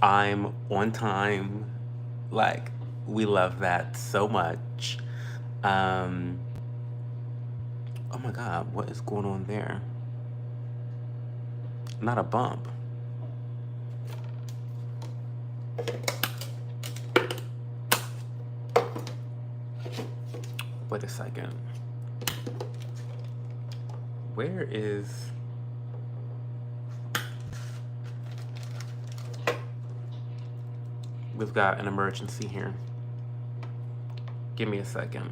I'm on time. Like, we love that so much. Um, oh my God, what is going on there? Not a bump. Wait a second. Where is... We've got an emergency here. Give me a second.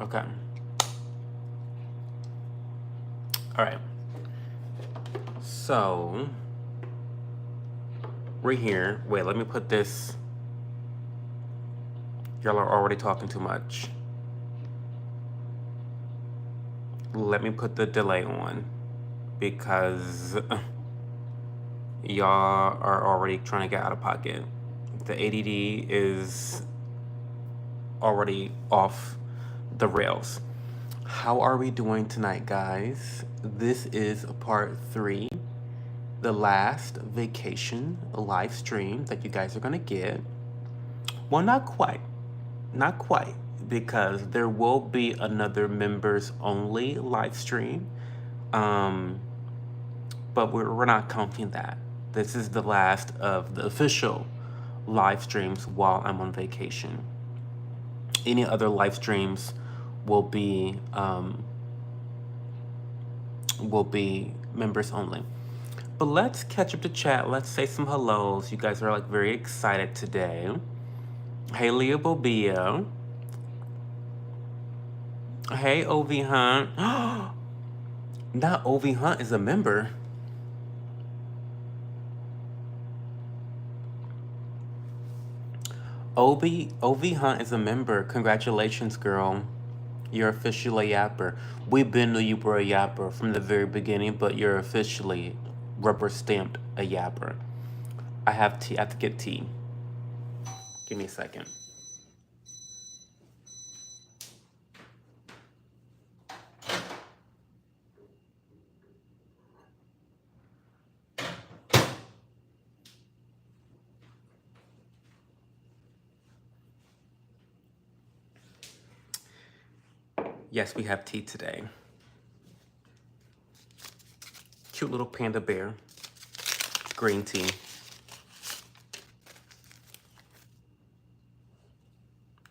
Okay. All right. So, we're here. Wait, let me put this. Y'all are already talking too much. Let me put the delay on because y'all are already trying to get out of pocket. The ADD is already off the rails. How are we doing tonight, guys? This is part 3, the last vacation live stream that you guys are gonna get. Well, not quite, because there will be another members only live stream, but we're not counting that. This is the last of the official live streams while I'm on vacation. Any other live streams will be members only. But let's catch up to chat. Let's say some hellos. You guys are like very excited today. Hey, Leah Bobia. Hey, OV Hunt. Not OV Hunt is a member. OV Hunt is a member. Congratulations, girl. You're officially a yapper. We been knew you were a yapper from the very beginning, but you're officially rubber stamped a yapper. I have tea. I have to get tea. Give me a second. Yes, we have tea today. Cute little panda bear. Green tea.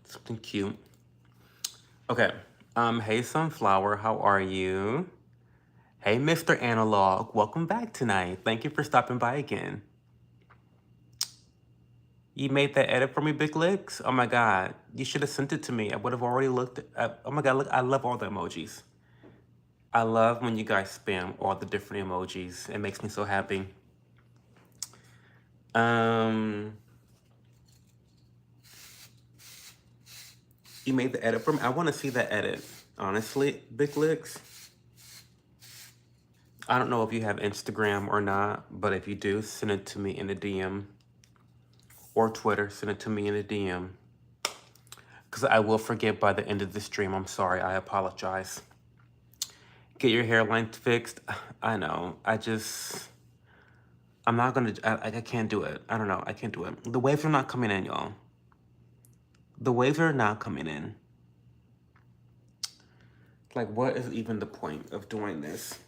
Something cute. Okay. Hey Sunflower, how are you? Hey Mr. Analog, welcome back tonight. Thank you for stopping by again. You made that edit for me, Big Licks? Oh my God, you should have sent it to me. I would have already looked at, oh my God, look, I love all the emojis. I love when you guys spam all the different emojis. It makes me so happy. You made the edit for me? I want to see that edit. Honestly, Big Licks. I don't know if you have Instagram or not, but if you do, send it to me in a DM. Or Twitter, send it to me in a DM. Because I will forget by the end of the stream. I'm sorry, I apologize. Get your hairline fixed. I know, I'm not gonna, I can't do it. I don't know, I can't do it. The waves are not coming in, y'all. The waves are not coming in. Like, what is even the point of doing this?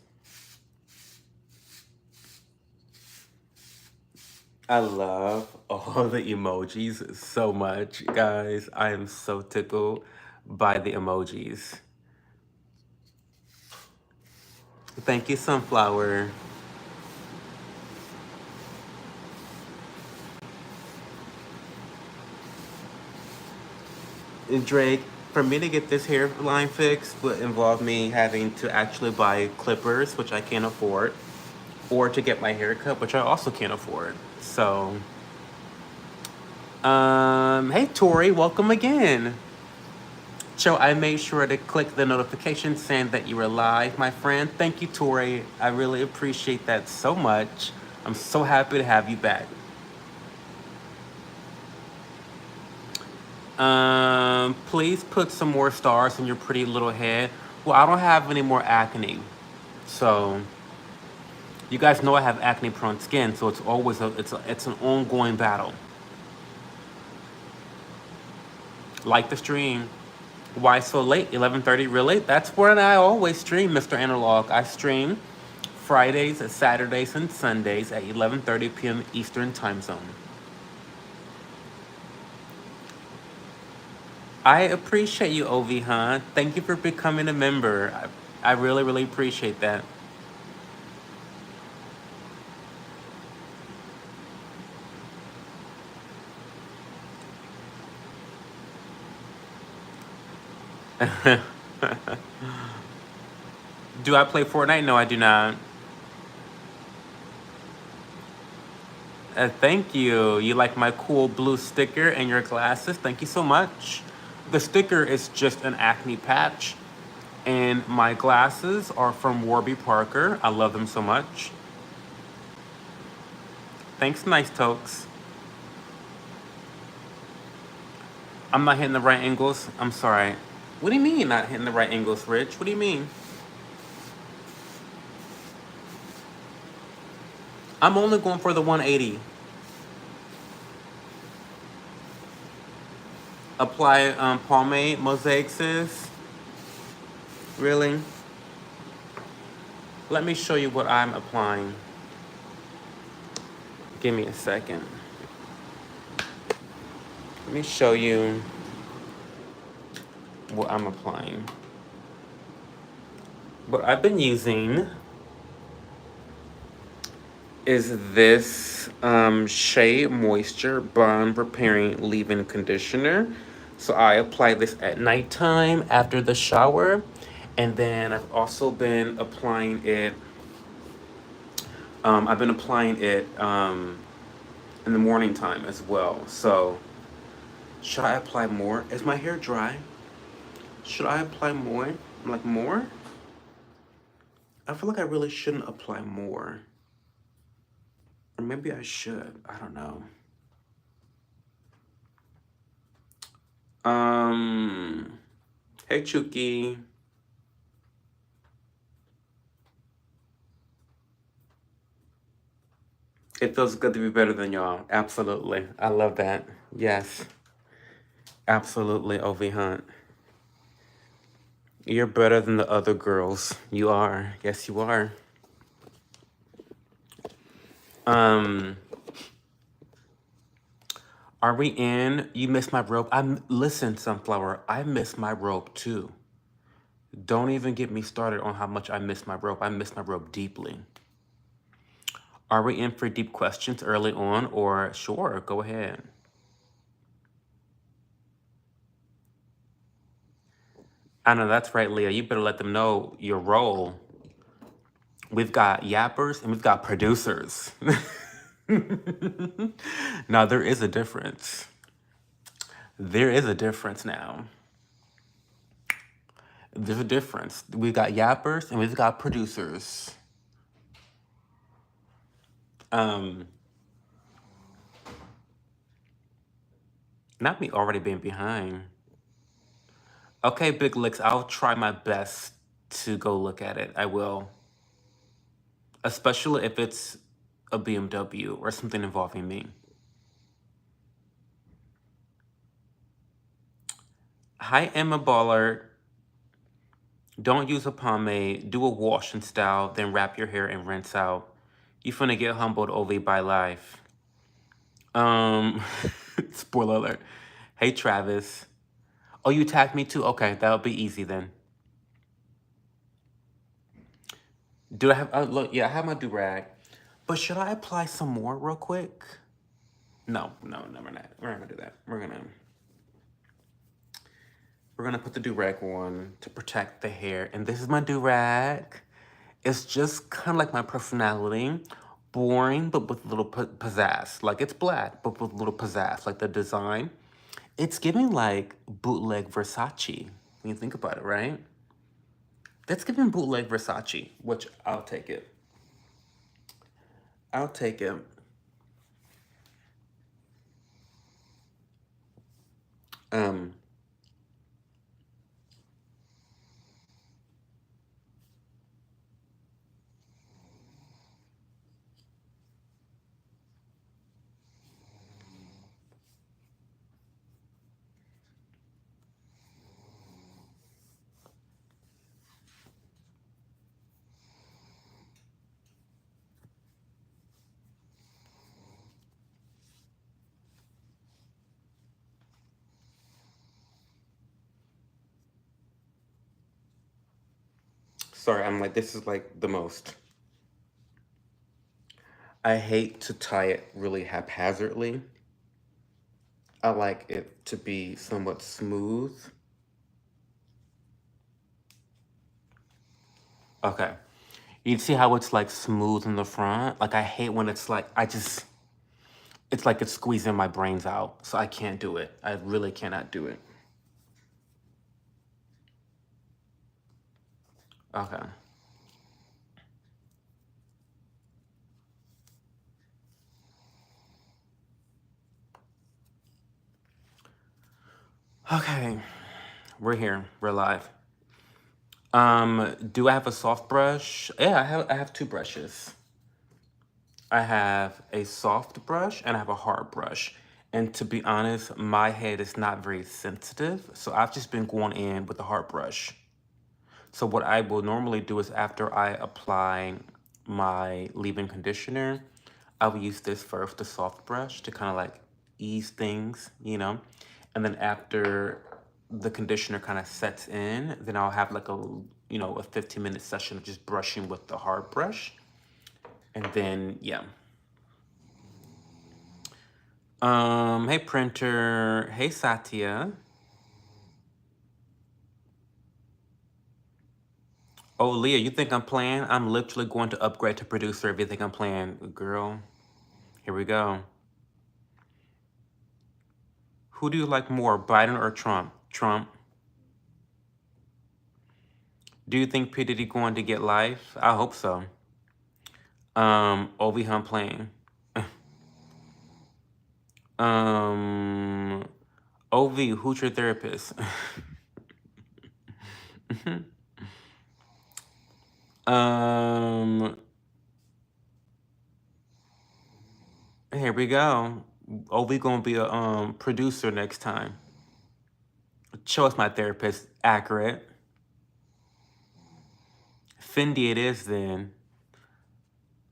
I love all the emojis so much, guys. I am so tickled by the emojis. Thank you, Sunflower. And Drake, for me to get this hairline fixed would involve me having to actually buy clippers, which I can't afford, or to get my hair cut, which I also can't afford. So, hey Tori, welcome again. Joe, I made sure to click the notification saying that you were live, my friend. Thank you, Tori. I really appreciate that so much. I'm so happy to have you back. Please put some more stars in your pretty little head. Well, I don't have any more acne. So, you guys know I have acne-prone skin, so it's always it's an ongoing battle. Like the stream. Why so late? 11:30, really? That's when I always stream, Mr. Analog. I stream Fridays, Saturdays, and Sundays at 11:30 p.m. Eastern Time Zone. I appreciate you, Ovi, huh? Thank you for becoming a member. I really, really appreciate that. Do I play Fortnite? No, I do not. Thank you. You like my cool blue sticker and your glasses? Thank you so much. The sticker is just an acne patch, and my glasses are from Warby Parker. I love them so much. Thanks, Nice Tokes. I'm not hitting the right angles. I'm sorry. What do you mean not hitting the right angles, Rich? What do you mean? I'm only going for the 180. Apply pomade, mosaic, sis. Really? Let me show you what I'm applying. Give me a second. Let me show you what I'm applying. What I've been using is this Shea Moisture Bond Repairing Leave-In Conditioner. So I apply this at nighttime after the shower. And then I've also been applying it, in the morning time as well. So should I apply more? Is my hair dry? Should I apply more? Like more? I feel like I really shouldn't apply more. Or maybe I should. I don't know. Hey Chuki. It feels good to be better than y'all. Absolutely. I love that. Yes. Absolutely, Ovi Hunt. You're better than the other girls. You are. Yes, you are. Are we in? You missed my rope. Listen, Sunflower. I miss my rope too. Don't even get me started on how much I miss my rope. I miss my rope deeply. Are we in for deep questions early on, or sure, go ahead. I know that's right, Leah. You better let them know your role. We've got yappers and we've got producers. Now, there is a difference. There is a difference now. There's a difference. We've got yappers and we've got producers. Not me already being behind. Okay, Big Licks, I'll try my best to go look at it. I will. Especially if it's a BMW or something involving me. Hi, Emma Ballard. Don't use a pomade. Do a wash and style, then wrap your hair and rinse out. You finna get humbled over by life. Spoiler alert. Hey, Travis. Oh, you tagged me too? Okay, that'll be easy then. Do I have, look, yeah, I have my do-rag. But should I apply some more real quick? No, we're not. We're not gonna do that. We're gonna put the do-rag on to protect the hair. And this is my do-rag. It's just kind of like my personality. Boring, but with a little pizzazz. Like, it's black, but with a little pizzazz. Like, the design. It's giving, like, bootleg Versace. when you think about it, right? That's giving bootleg Versace, which I'll take it. I'll take it. Um, sorry, I'm like, this is like the most. I hate to tie it really haphazardly. I like it to be somewhat smooth. Okay. You see how it's like smooth in the front? Like I hate when it's like, it's like it's squeezing my brains out. So I can't do it. I really cannot do it. Okay. Okay. We're here. We're live. Do I have a soft brush? Yeah, I have two brushes. I have a soft brush and I have a hard brush. And to be honest, my head is not very sensitive, so I've just been going in with the hard brush. So what I will normally do is after I apply my leave-in conditioner, I will use this first, the soft brush, to kind of like ease things, you know? And then after the conditioner kind of sets in, then I'll have like a 15-minute session of just brushing with the hard brush. And then, yeah. Hey Printer. Hey Satya. Oh, Leah, you think I'm playing? I'm literally going to upgrade to producer if you think I'm playing. Girl, here we go. Who do you like more, Biden or Trump? Trump. Do you think P. Diddy going to get life? I hope so. Ovi Hunt playing. um, Ovi, who's your therapist? um, here we go. Ovi gonna be a producer next time. Show us my therapist. Accurate. Fendi it is then.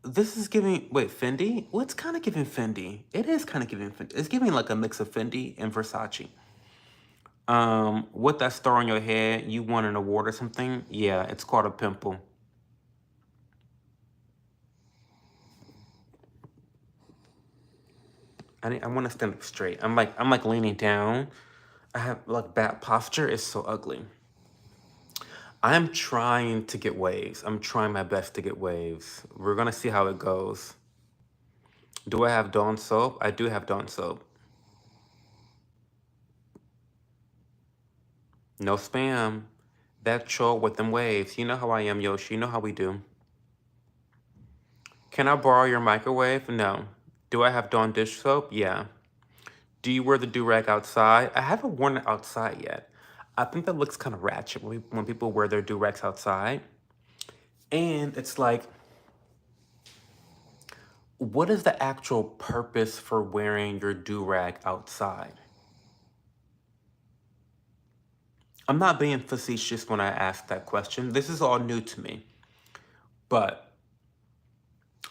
This is giving, wait, Fendi? Well, it's kind of giving Fendi. It is kind of giving Fendi. It's giving like a mix of Fendi and Versace. With that star on your head, you won an award or something? Yeah, it's called a pimple. I want to stand up straight. I'm like leaning down. I have like bad posture. It's so ugly. I'm trying to get waves. I'm trying my best to get waves. We're gonna see how it goes. Do I have Dawn soap? I do have Dawn soap. No spam. That troll with them waves. You know how I am, Yoshi. You know how we do. Can I borrow your microwave? No. Do I have Dawn dish soap? Yeah. Do you wear the do-rag outside? I haven't worn it outside yet. I think that looks kind of ratchet when people wear their do-rags outside. And it's like, what is the actual purpose for wearing your do-rag outside? I'm not being facetious when I ask that question. This is all new to me. But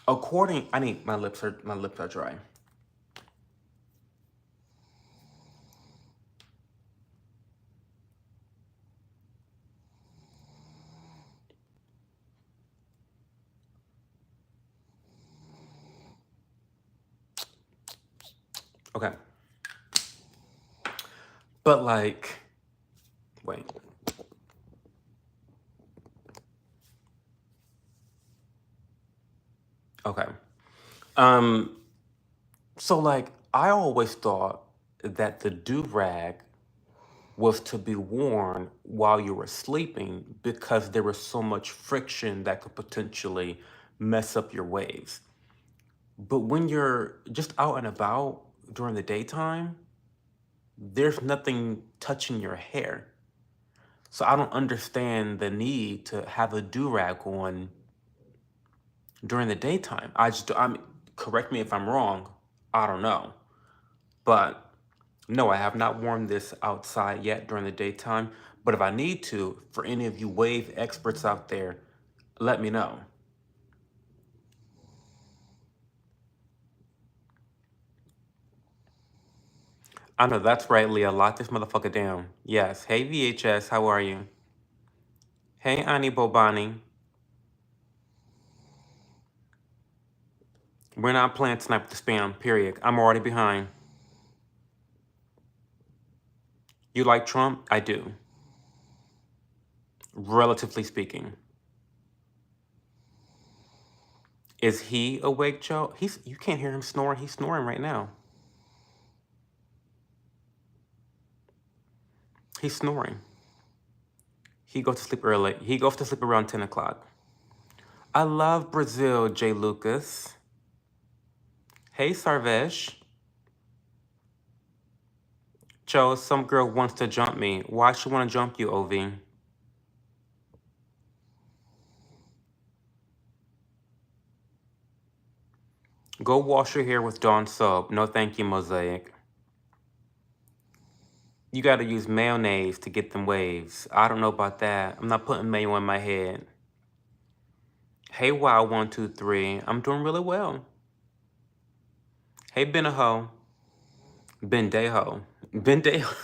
I need my lips are dry. Okay. But like, wait. Okay. So like I always thought that the do-rag was to be worn while you were sleeping because there was so much friction that could potentially mess up your waves. But when you're just out and about during the daytime, there's nothing touching your hair. So I don't understand the need to have a do-rag on during the daytime. Correct me if I'm wrong. I don't know. But no, I have not worn this outside yet during the daytime. But if I need to, for any of you wave experts out there, let me know. I know that's right, Leah. Lock this motherfucker down. Yes. Hey, VHS, how are you? Hey, Ani Bobani. We're not playing Snipe the Spam, period. I'm already behind. You like Trump? I do. Relatively speaking. Is he awake, Joe? You can't hear him snoring. He's snoring right now. He's snoring. He goes to sleep early. He goes to sleep around 10 o'clock. I love Brazil, Jay Lucas. Hey, Sarvesh. Joe, some girl wants to jump me. Why she want to jump you, OV? Go wash your hair with Dawn soap. No thank you, Mosaic. You gotta use mayonnaise to get them waves. I don't know about that. I'm not putting mayo in my head. Hey, Wow123. I'm doing really well. Hey, Benaho. Bendejo. Bendejo.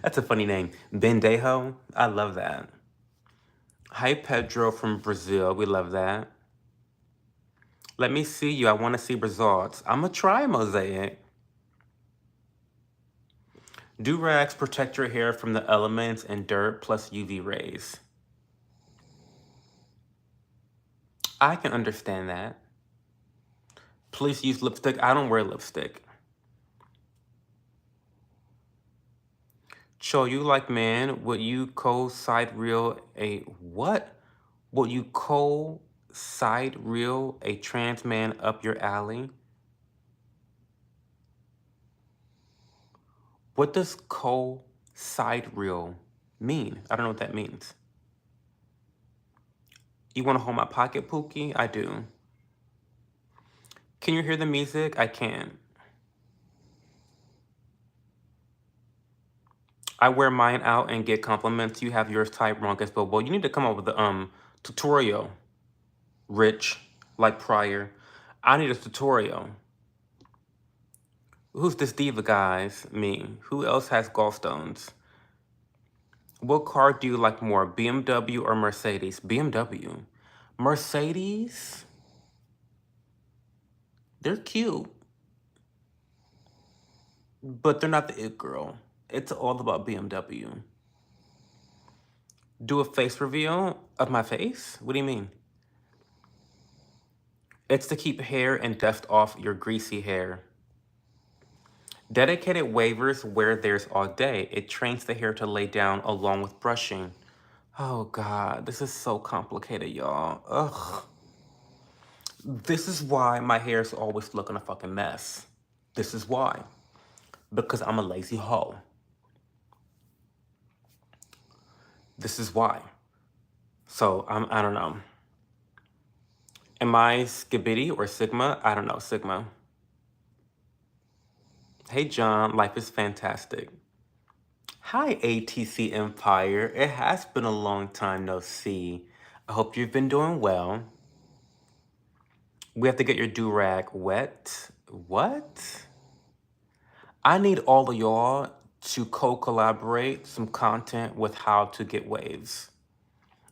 That's a funny name. Bendejo. I love that. Hi, Pedro from Brazil. We love that. Let me see you. I want to see results. I'm going to try Mosaic. Do-rags protect your hair from the elements and dirt plus UV rays. I can understand that. Please use lipstick. I don't wear lipstick. Cho, you like man, would you co-side reel a what? Would you co-side reel a trans man up your alley? What does co-side reel mean? I don't know what that means. You want to hold my pocket, Pookie? I do. Can you hear the music? I can. I wear mine out and get compliments. You have yours typed wrong as well. Well, you need to come up with the tutorial, Rich, like prior. I need a tutorial. Who's this diva, guys? Me. Who else has gallstones? What car do you like more, BMW or Mercedes? BMW. Mercedes? They're cute, but they're not the it girl. It's all about BMW. Do a face reveal of my face? What do you mean? It's to keep hair and dust off your greasy hair. Dedicated wavers wear theirs all day. It trains the hair to lay down along with brushing. Oh God, this is so complicated, y'all. Ugh. This is why my hair's always looking a fucking mess. This is why. Because I'm a lazy hoe. This is why. So, I don't know. Am I Skibidi or Sigma? I don't know, Sigma. Hey, John, life is fantastic. Hi, ATC Empire. It has been a long time no see. I hope you've been doing well. We have to get your do-rag wet. What? I need all of y'all to co-collaborate some content with how to get waves.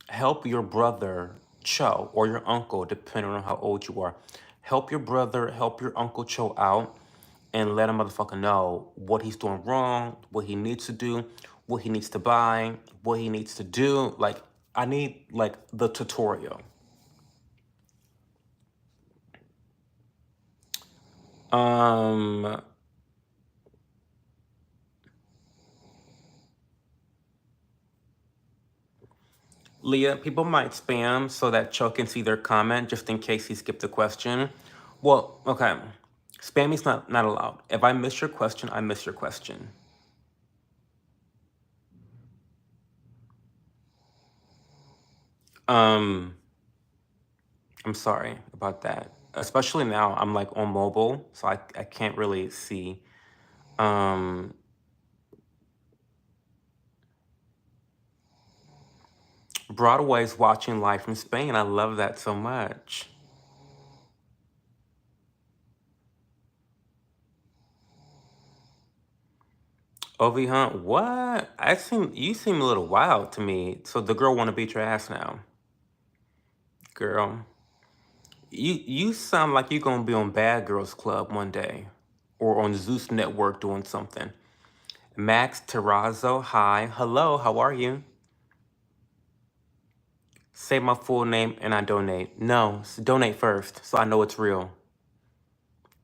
Help your brother, Cho, or your uncle, depending on how old you are. Help your brother, help your Uncle Cho out, and let a motherfucker know what he's doing wrong, what he needs to do, what he needs to buy, what he needs to do. Like, I need, like, the tutorial. Um, Leah, people might spam so that Cho can see their comment just in case he skipped a question. Well, okay. Spamming's not allowed. If I miss your question, I miss your question. I'm sorry about that. Especially now, I'm like on mobile, so I can't really see. Um, Broadway's watching live from Spain. I love that so much. Ovi Hunt, what? You seem a little wild to me. So the girl want to beat your ass now, girl. You sound like you're gonna be on Bad Girls Club one day, or on Zeus Network doing something. Max Terrazzo, hi, hello, how are you? Say my full name and I donate. No, donate first, so I know it's real.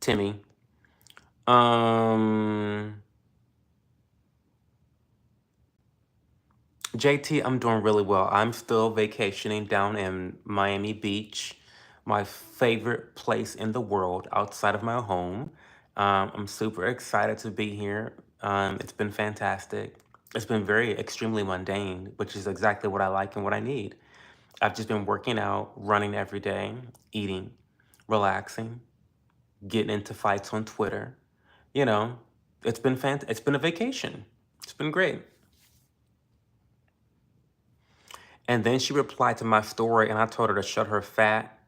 Timmy. JT, I'm doing really well. I'm still vacationing down in Miami Beach, my favorite place in the world outside of my home. I'm super excited to be here. It's been fantastic. It's been very extremely mundane, which is exactly what I like and what I need. I've just been working out, running every day, eating, relaxing, getting into fights on Twitter. You know, it's been a vacation. It's been great. And then she replied to my story, and I told her to shut her fat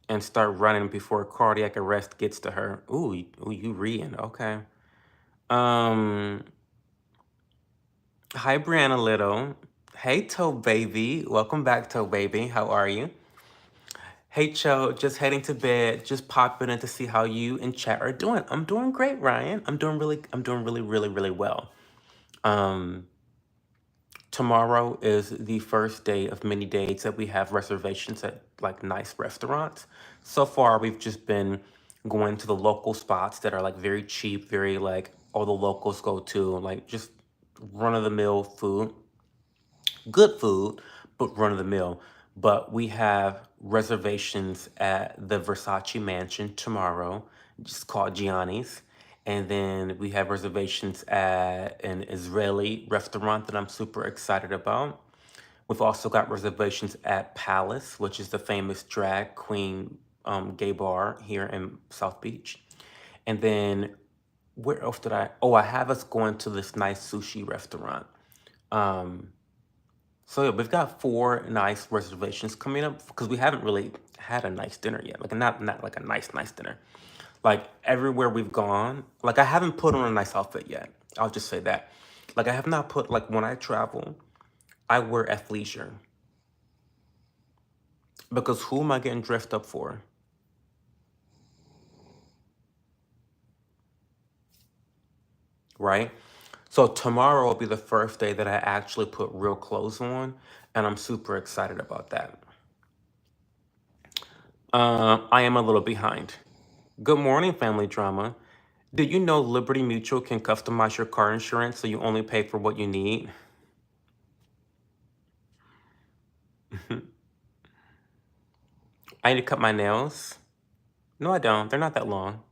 and start running before cardiac arrest gets to her. Ooh, you reading? Okay. Um, Hi, Brianna Little. Hey, Toe Baby. Welcome back, Toe Baby. How are you? Hey, Cho. Just heading to bed. Just popping in to see how you and chat are doing. I'm doing great, Ryan. I'm doing really, really, really well. Um, Tomorrow is the first day of many days that we have reservations at like nice restaurants. So far, we've just been going to the local spots that are like very cheap, very like all the locals go to, like just run of the mill food, good food, but run of the mill. But we have reservations at the Versace Mansion tomorrow, just called Gianni's. And then we have reservations at an Israeli restaurant that I'm super excited about. We've also got reservations at Palace, which is the famous drag queen gay bar here in South Beach. And then where else did I? Oh, I have us going to this nice sushi restaurant. Um, so yeah, we've got four nice reservations coming up because we haven't really had a nice dinner yet. Like not like a nice dinner. Like everywhere we've gone, like I haven't put on a nice outfit yet. I'll just say that. Like I have not put like when I travel, I wear athleisure because who am I getting dressed up for? Right? So tomorrow will be the first day that I actually put real clothes on, and I'm super excited about that. I am a little behind. Good morning, family drama. Did you know Liberty Mutual can customize your car insurance so you only pay for what you need? I need to cut my nails. No, I don't. They're not that long.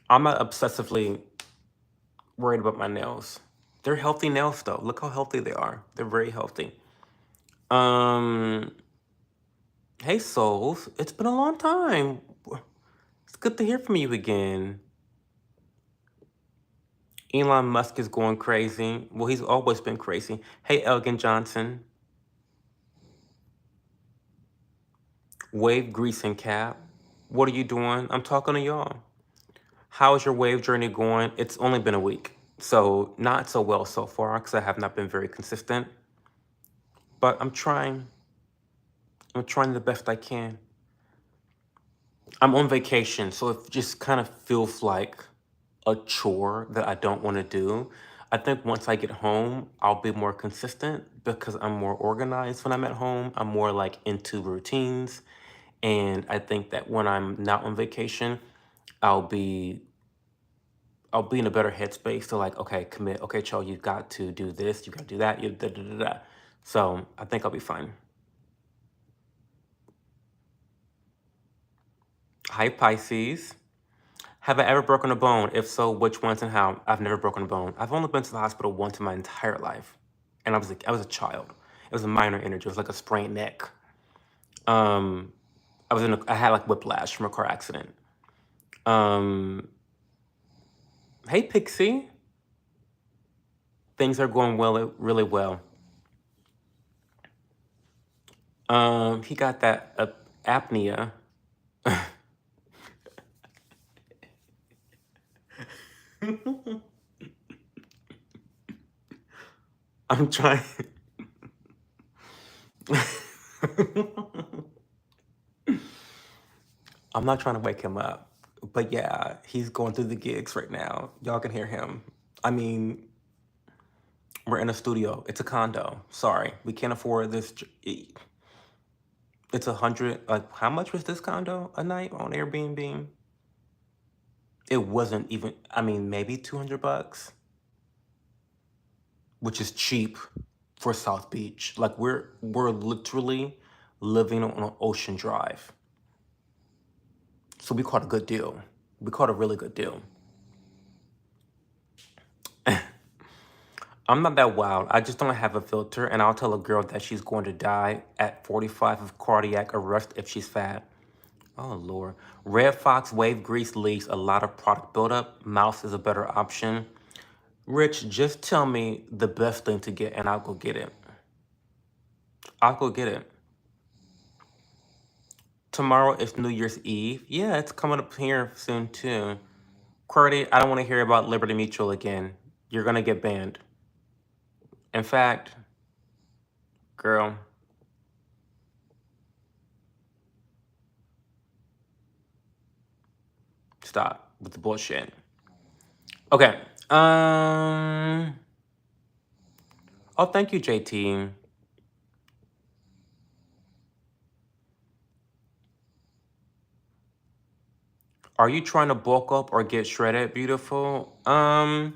I'm not obsessively worried about my nails. They're healthy nails, though. Look how healthy they are. They're very healthy. Um, Hey, souls. It's been a long time. It's good to hear from you again. Elon Musk is going crazy. Well, he's always been crazy. Hey, Elgin Johnson. Wave Grease and Cap. What are you doing? I'm talking to y'all. How is your wave journey going? It's only been a week. So, not so well so far because I have not been very consistent. But I'm trying. I'm trying the best I can. I'm on vacation, so it just kind of feels like a chore that I don't want to do. I think once I get home, I'll be more consistent because I'm more organized when I'm at home. I'm more like into routines. And I think that when I'm not on vacation, I'll be I'll be in a better headspace to like, okay, commit. Okay, Cho, you've got to do this. You got to do that. You da da da da. So I think I'll be fine. Hi, Pisces. Have I ever broken a bone? If so, which ones and how? I've never broken a bone. I've only been to the hospital once in my entire life, and I was a child. It was a minor injury. It was like a sprained neck. Um, I had like whiplash from a car accident. Um, hey, Pixie. Things are going well, really well. He got that apnea. I'm trying. I'm not trying to wake him up, but yeah, he's going through the gigs right now. Y'all can hear him. I mean, we're in a studio. It's a condo. Sorry, we can't afford this. It's 100. Like, how much was this condo a night on Airbnb? It wasn't even. I mean, maybe $200, which is cheap for South Beach. Like, we're literally living on Ocean Drive. So we caught a good deal. We caught a really good deal. I'm not that wild. I just don't have a filter, and I'll tell a girl that she's going to die at 45 of cardiac arrest if she's fat. Oh, Lord. Red Fox wave grease leaks a lot of product buildup. Mouse is a better option. Rich, just tell me the best thing to get, and I'll go get it. I'll go get it. Tomorrow is New Year's Eve. Yeah, it's coming up here soon, too. Qwerty, I don't want to hear about Liberty Mutual again. You're going to get banned. In fact, girl, stop with the bullshit. Okay. Oh, thank you, JT. Are you trying to bulk up or get shredded, beautiful? I'm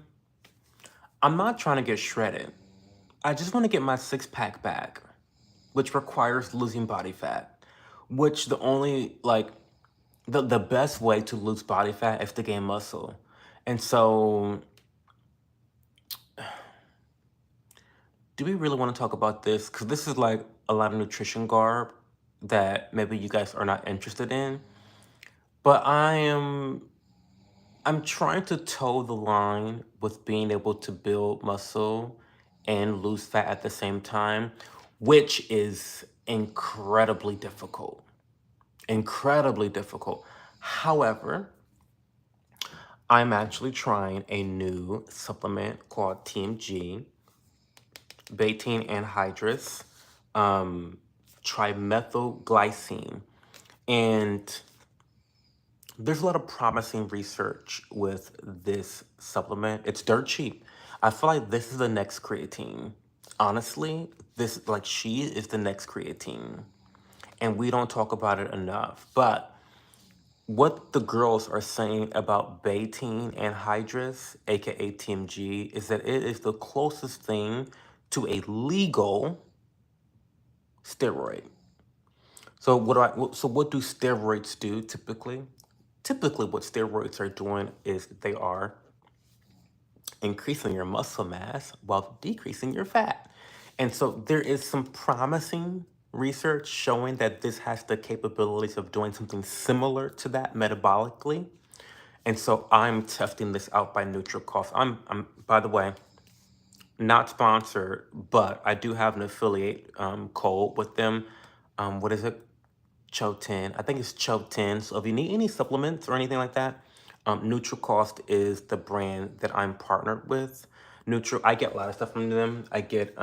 not trying to get shredded. I just want to get my six-pack back, which requires losing body fat. Which the only like the best way to lose body fat is to gain muscle. And so, do we really want to talk about this? Because this is like a lot of nutrition garb that maybe you guys are not interested in. But I'm trying to toe the line with being able to build muscle and lose fat at the same time, which is incredibly difficult. Incredibly difficult. However, I'm actually trying a new supplement called TMG, betaine anhydrous, trimethylglycine. And there's a lot of promising research with this supplement. It's dirt cheap. I feel like this is the next creatine. Honestly, this like she is the next creatine. And we don't talk about it enough. But what the girls are saying about betaine anhydrous, aka TMG, is that it is the closest thing to a legal steroid. So what do steroids do typically? Typically what steroids are doing is they are increasing your muscle mass while decreasing your fat. And so there is some promising research showing that this has the capabilities of doing something similar to that metabolically. And so I'm testing this out by Nutricost. I'm by the way, not sponsored, but I do have an affiliate code with them. What is it? Cho10. I think it's Cho10. So if you need any supplements or anything like that, Nutricost is the brand that I'm partnered with. I get a lot of stuff from them. I get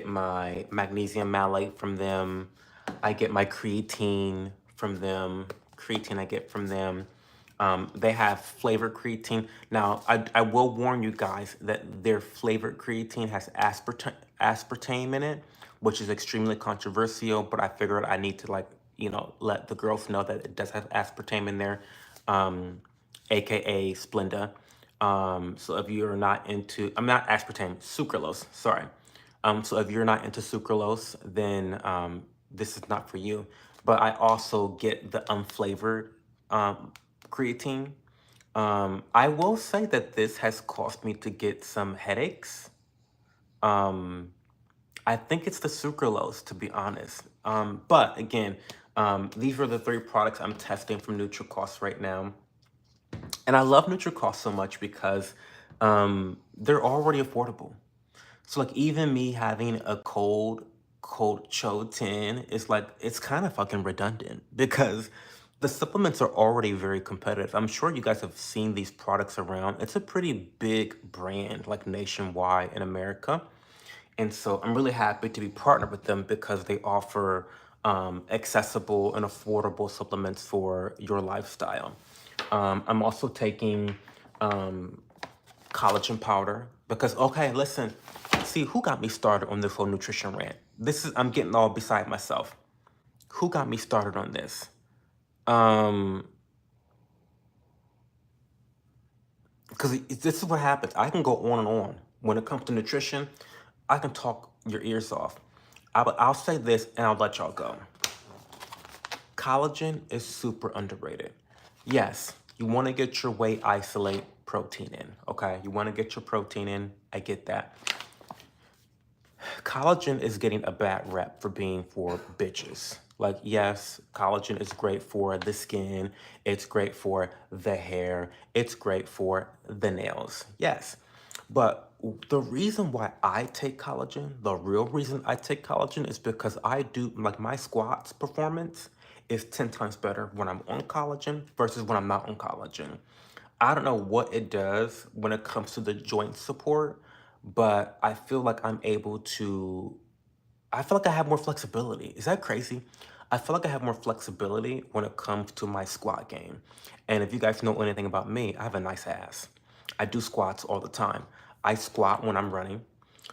my magnesium malate from them. I get my creatine from them. Creatine I get from them. They have flavored creatine. Now, I will warn you guys that their flavored creatine has aspartame in it, which is extremely controversial, but I figured I need to let the girls know that it does have aspartame in there, aka Splenda. So if you're not into, I'm not aspartame, sucralose, sorry. So if you're not into sucralose, then this is not for you. But I also get the unflavored creatine. I will say that this has caused me to get some headaches. Um, I think it's the sucralose, to be honest. But again, these are the three products I'm testing from Nutricost right now. And I love Nutricost so much because they're already affordable. So like even me having a cold Cho 10 is like it's kind of fucking redundant because the supplements are already very competitive. I'm sure you guys have seen these products around. It's a pretty big brand like nationwide in America. And so I'm really happy to be partnered with them because they offer accessible and affordable supplements for your lifestyle. I'm also taking collagen powder because, okay, listen, see who got me started on this whole nutrition rant. I'm getting all beside myself. Who got me started on this? Because this is what happens. I can go on and on. When it comes to nutrition, I can talk your ears off. I'll say this and I'll let y'all go. Collagen is super underrated. Yes, you want to get your whey isolate protein in, okay? You want to get your protein in. I get that. Collagen is getting a bad rep for being for bitches. Like, yes, collagen is great for the skin. It's great for the hair. It's great for the nails. Yes. But the reason why I take collagen, the real reason I take collagen is because I do, like my squats performance is 10 times better when I'm on collagen versus when I'm not on collagen. I don't know what it does when it comes to the joint support, but I feel like I feel like I have more flexibility. Is that crazy? I feel like I have more flexibility when it comes to my squat game. And if you guys know anything about me, I have a nice ass. I do squats all the time. I squat when I'm running.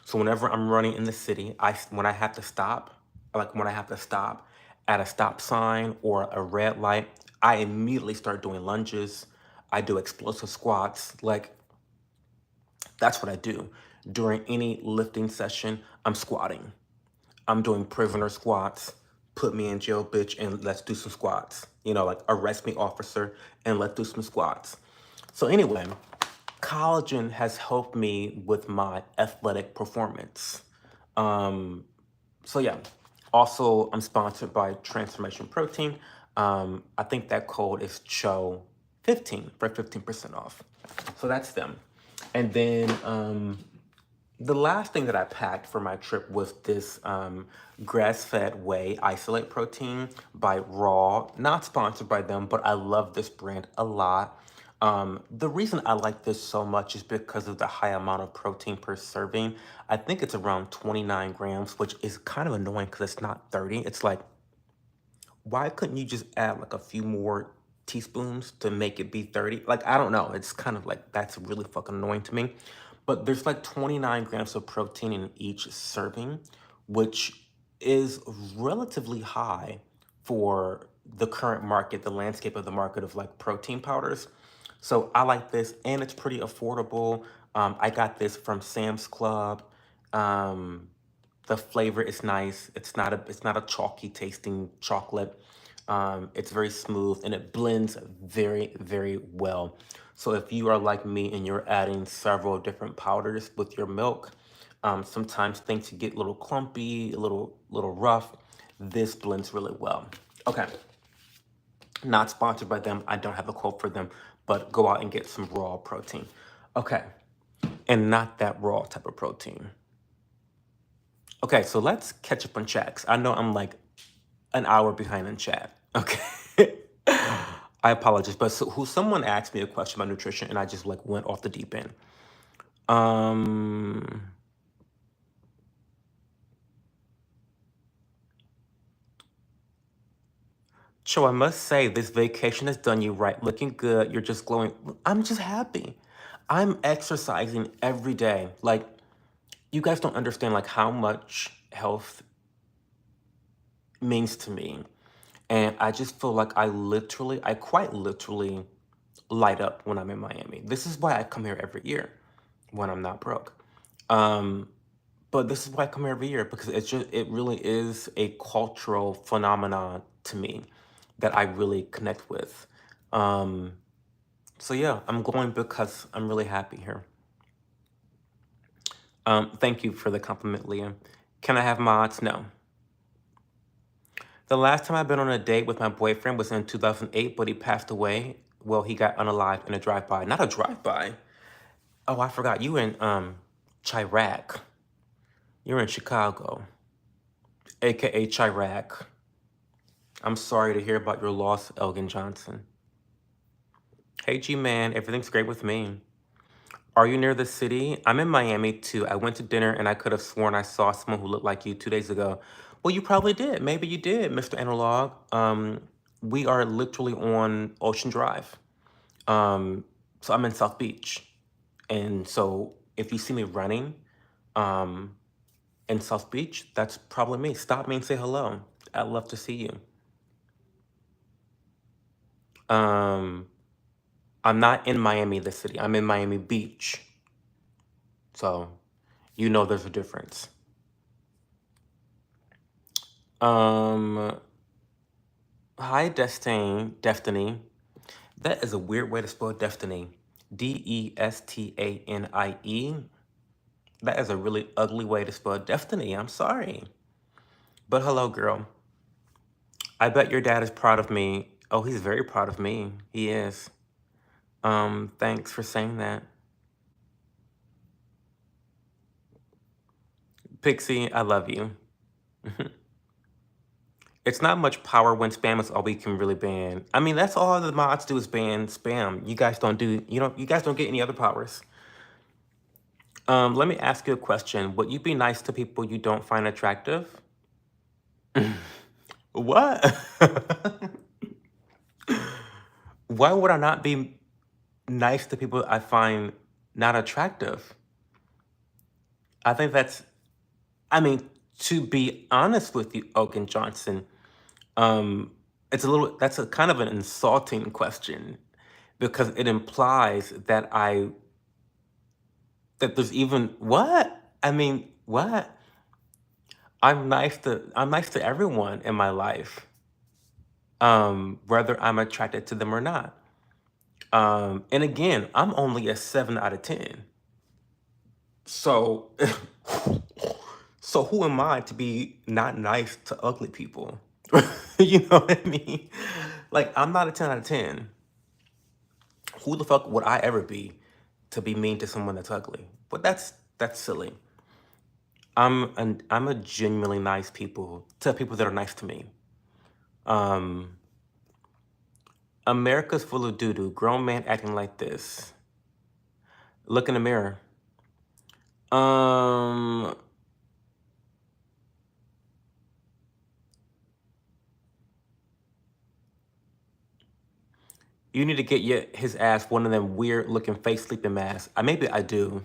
So whenever I'm running in the city, when I have to stop, like when I have to stop at a stop sign or a red light, I immediately start doing lunges. I do explosive squats. Like that's what I do. During any lifting session, I'm squatting. I'm doing prisoner squats. Put me in jail, bitch, and let's do some squats. You know, like arrest me, officer, and let's do some squats. So anyway, collagen has helped me with my athletic performance. So yeah, also I'm sponsored by Transformation Protein. I think that code is CHO15 for 15% off. So that's them. And then the last thing that I packed for my trip was this grass-fed whey isolate protein by Raw. Not sponsored by them, but I love this brand a lot. The reason I like this so much is because of the high amount of protein per serving. I think it's around 29 grams, which is kind of annoying because it's not 30. It's like, why couldn't you just add like a few more teaspoons to make it be 30? Like, I don't know. It's kind of like, that's really fucking annoying to me. But there's like 29 grams of protein in each serving, which is relatively high for the current market, the landscape of the market of like protein powders. So I like this and it's pretty affordable. I got this from Sam's Club. Um, the flavor is nice. It's not a chalky tasting chocolate. It's very smooth and it blends very, very well. So if you are like me and you're adding several different powders with your milk, sometimes things can get a little clumpy, a little rough. This blends really well. Okay, not sponsored by them. I don't have a quote for them, but go out and get some raw protein. Okay, and not that raw type of protein. Okay, so let's catch up on chats. I know I'm like an hour behind in chat. Okay. I apologize, but someone asked me a question about nutrition and I just like went off the deep end. Um Cho, I must say this vacation has done you right. Looking good. You're just glowing. I'm just happy. I'm exercising every day. Like you guys don't understand like how much health means to me. And I just feel like I quite literally light up when I'm in Miami. This is why I come here every year when I'm not broke. Um, But this is why I come here every year, because it really is a cultural phenomenon to me that I really connect with. Um, so yeah, I'm going because I'm really happy here. Thank you for the compliment, Leah. Can I have mods? No. The last time I've been on a date with my boyfriend was in 2008, but he passed away. Well, he got unalived in a drive-by. Not a drive-by. Oh, I forgot. You in Chirac. You're in Chicago, aka Chirac. I'm sorry to hear about your loss, Elgin Johnson. Hey, G-Man, everything's great with me. Are you near the city? I'm in Miami, too. I went to dinner, and I could have sworn I saw someone who looked like you 2 days ago. Well, you probably did. Maybe you did, Mr. Analog. We are literally on Ocean Drive. So I'm in South Beach. And so if you see me running in South Beach, that's probably me. Stop me and say hello. I'd love to see you. I'm not in Miami, the city. I'm in Miami Beach. So you know there's a difference. Hi, Destiny. That is a weird way to spell Destiny. Destanie. That is a really ugly way to spell Destiny. I'm sorry. But hello, girl. I bet your dad is proud of me. Oh, he's very proud of me. He is. Thanks for saying that. Pixie, I love you. It's not much power when spam is all we can really ban. I mean, that's all the mods do is ban spam. You guys don't do, you guys don't get any other powers. Let me ask you a question. Would you be nice to people you don't find attractive? What? Why would I not be nice to people I find not attractive? I think that's, I mean, to be honest with you, Oaken Johnson, that's a kind of an insulting question because it implies that there's even, what? I mean, what? I'm nice to everyone in my life, whether I'm attracted to them or not. And again, I'm only a 7 out of 10. So, so who am I to be not nice to ugly people? You know what I mean? Like, I'm not a 10 out of 10. Who the fuck would I ever be to be mean to someone that's ugly? But that's silly. I'm a genuinely nice people to people that are nice to me. America's full of doo-doo. Grown man acting like this. Look in the mirror. You need to get his ass one of them weird looking face sleeping masks. Maybe I do.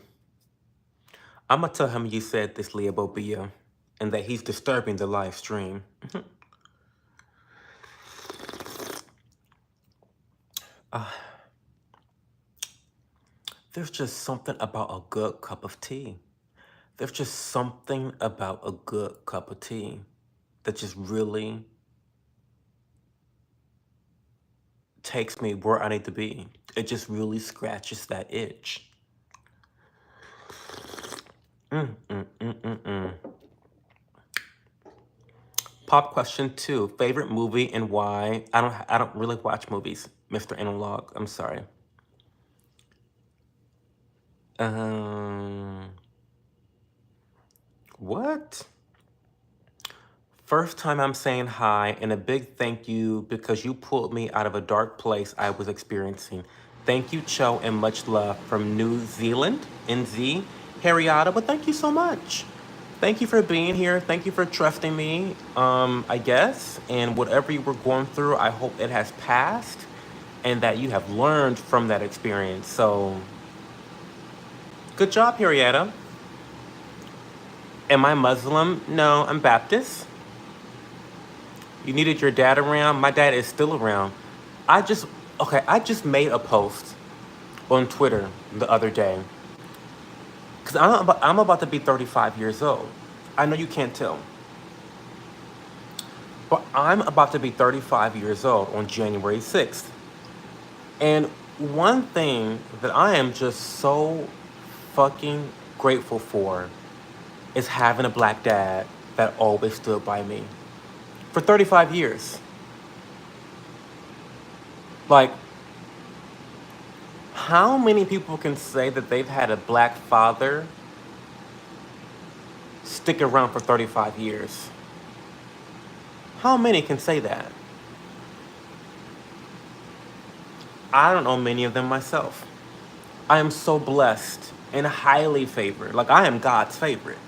I'm gonna tell him you said this, Leah Bobia, and that he's disturbing the live stream. There's just something about a good cup of tea. There's just something about a good cup of tea that just really takes me where I need to be. It just really scratches that itch. Pop question 2. Favorite movie and why? I don't really watch movies, Mr. Analog. I'm sorry. What? First time I'm saying hi, and a big thank you because you pulled me out of a dark place I was experiencing. Thank you, Cho, and much love from New Zealand, NZ, Harriata, but thank you so much. Thank you for being here. Thank you for trusting me, I guess. And whatever you were going through, I hope it has passed and that you have learned from that experience. So, good job, Harrietta. Am I Muslim? No, I'm Baptist. You needed your dad around? My dad is still around. I just made a post on Twitter the other day. Because I'm about to be 35 years old. I know you can't tell, but I'm about to be 35 years old on January 6th. And one thing that I am just so fucking grateful for is having a black dad that always stood by me for 35 years. Like, how many people can say that they've had a black father stick around for 35 years? How many can say that? I don't know many of them myself. I am so blessed and highly favored. Like, I am God's favorite.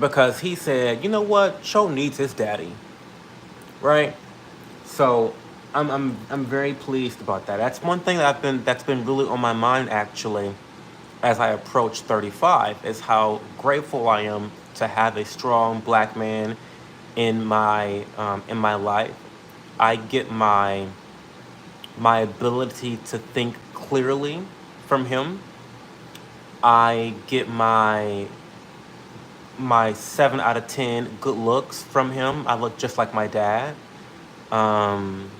Because he said, you know what? Cho needs his daddy. Right? So I'm very pleased about that. That's one thing that's been really on my mind actually as I approach 35 is how grateful I am to have a strong black man in my life. I get my ability to think clearly from him. I get my 7 out of 10 good looks from him. I look just like my dad. Um,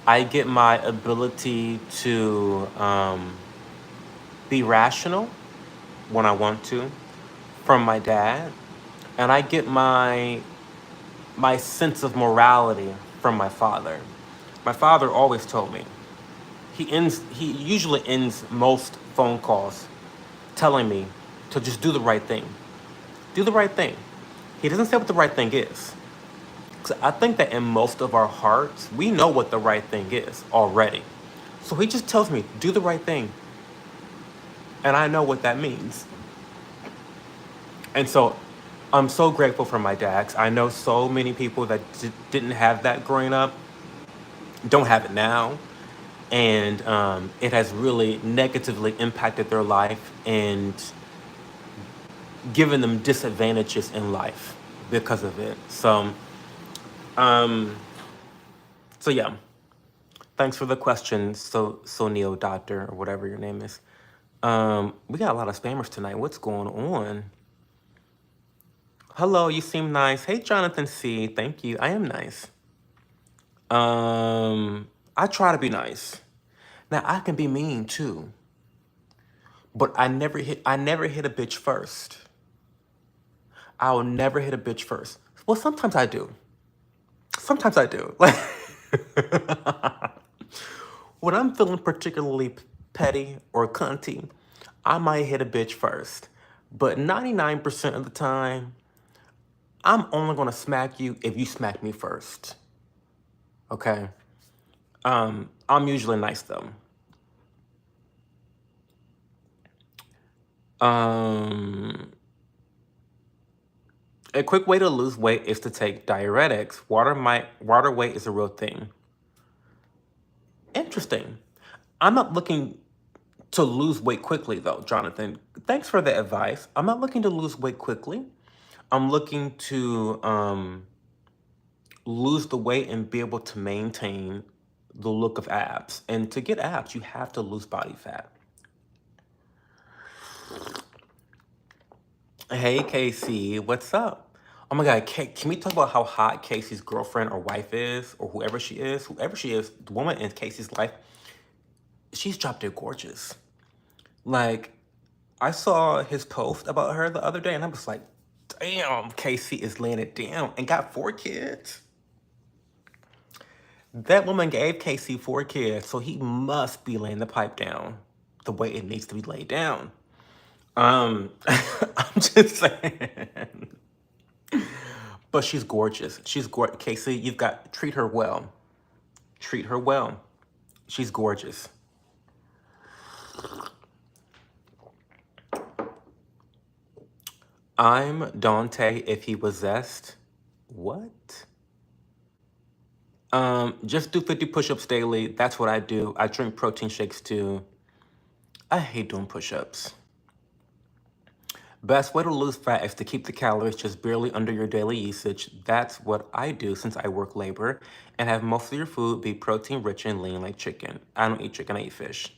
I get my ability to be rational when I want to from my dad, and I get my sense of morality from my father. My father always told me. He usually ends most phone calls telling me to just do the right thing. Do the right thing. He doesn't say what the right thing is. 'Cause I think that in most of our hearts, we know what the right thing is already. So he just tells me, do the right thing. And I know what that means. And so I'm so grateful for my dad. 'Cause I know so many people that didn't have that growing up, don't have it now. And it has really negatively impacted their life and given them disadvantages in life because of it. Um, so yeah. Thanks for the question, so Neo Doctor or whatever your name is. We got a lot of spammers tonight. What's going on? Hello, you seem nice. Hey, Jonathan C. Thank you. I am nice. I try to be nice. Now I can be mean too, but I never hit a bitch first. I will never hit a bitch first. Well, sometimes I do. Sometimes I do. Like when I'm feeling particularly petty or cunty, I might hit a bitch first. But 99% of the time, I'm only gonna smack you if you smack me first. Okay? I'm usually nice though. Um, a quick way to lose weight is to take diuretics. Water weight is a real thing. Interesting. I'm not looking to lose weight quickly though, Jonathan. Thanks for the advice. I'm not looking to lose weight quickly. I'm looking to lose the weight and be able to maintain the look of abs. And to get abs, you have to lose body fat. Hey, Casey, what's up? Oh my God, can we talk about how hot Casey's girlfriend or wife is, or whoever she is? Whoever she is, the woman in Casey's life, she's drop dead gorgeous. Like, I saw his post about her the other day, and I was like, damn, Casey is laying it down and got 4 kids. That woman gave Casey 4 kids, so he must be laying the pipe down the way it needs to be laid down. I'm just saying. But she's gorgeous. She's gorgeous. Casey, you've got treat her well. Treat her well. She's gorgeous. I'm Dante if he was zest. What? Just do 50 push-ups daily. That's what I do. I drink protein shakes too. I hate doing push-ups. Best way to lose fat is to keep the calories just barely under your daily usage. That's what I do since I work labor and have most of your food be protein rich and lean like chicken. I don't eat chicken, I eat fish.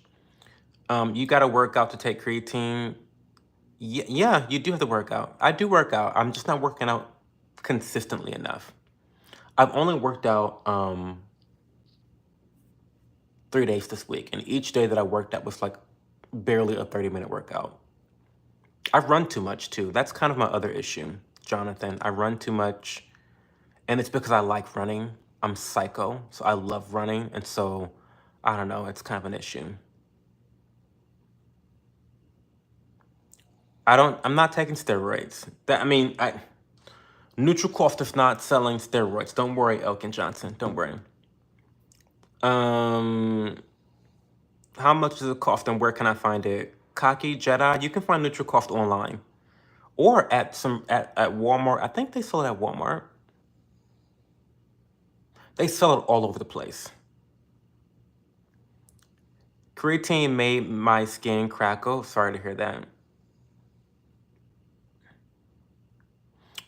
You got to work out to take creatine. Yeah, you do have to work out. I do work out. I'm just not working out consistently enough. I've only worked out 3 days this week, and each day that I worked out was like barely a 30-minute workout. I run too much too. That's kind of my other issue, Jonathan. I run too much, and it's because I like running. I'm psycho, so I love running, and so I don't know, it's kind of an issue. I'm not taking steroids. Nutricroft is not selling steroids. Don't worry, Elkin Johnson. Don't worry. Um, how much does it cost and where can I find it? Kaki Jedi, you can find Nutricroft online or at Walmart. I think they sell it at Walmart. They sell it all over the place. Creatine made my skin crackle. Sorry to hear that.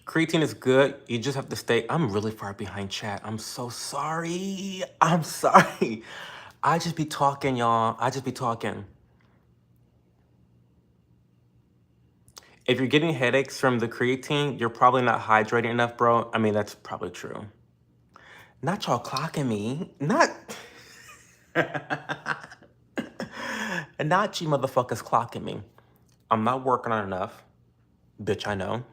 Creatine is good. You just have to stay. I'm really far behind chat. I'm so sorry. I'm sorry. I just be talking, y'all. I just be talking. If you're getting headaches from the creatine, you're probably not hydrating enough, bro. I mean, that's probably true. Not y'all clocking me. Not not you motherfuckers clocking me. I'm not working on enough. Bitch, I know.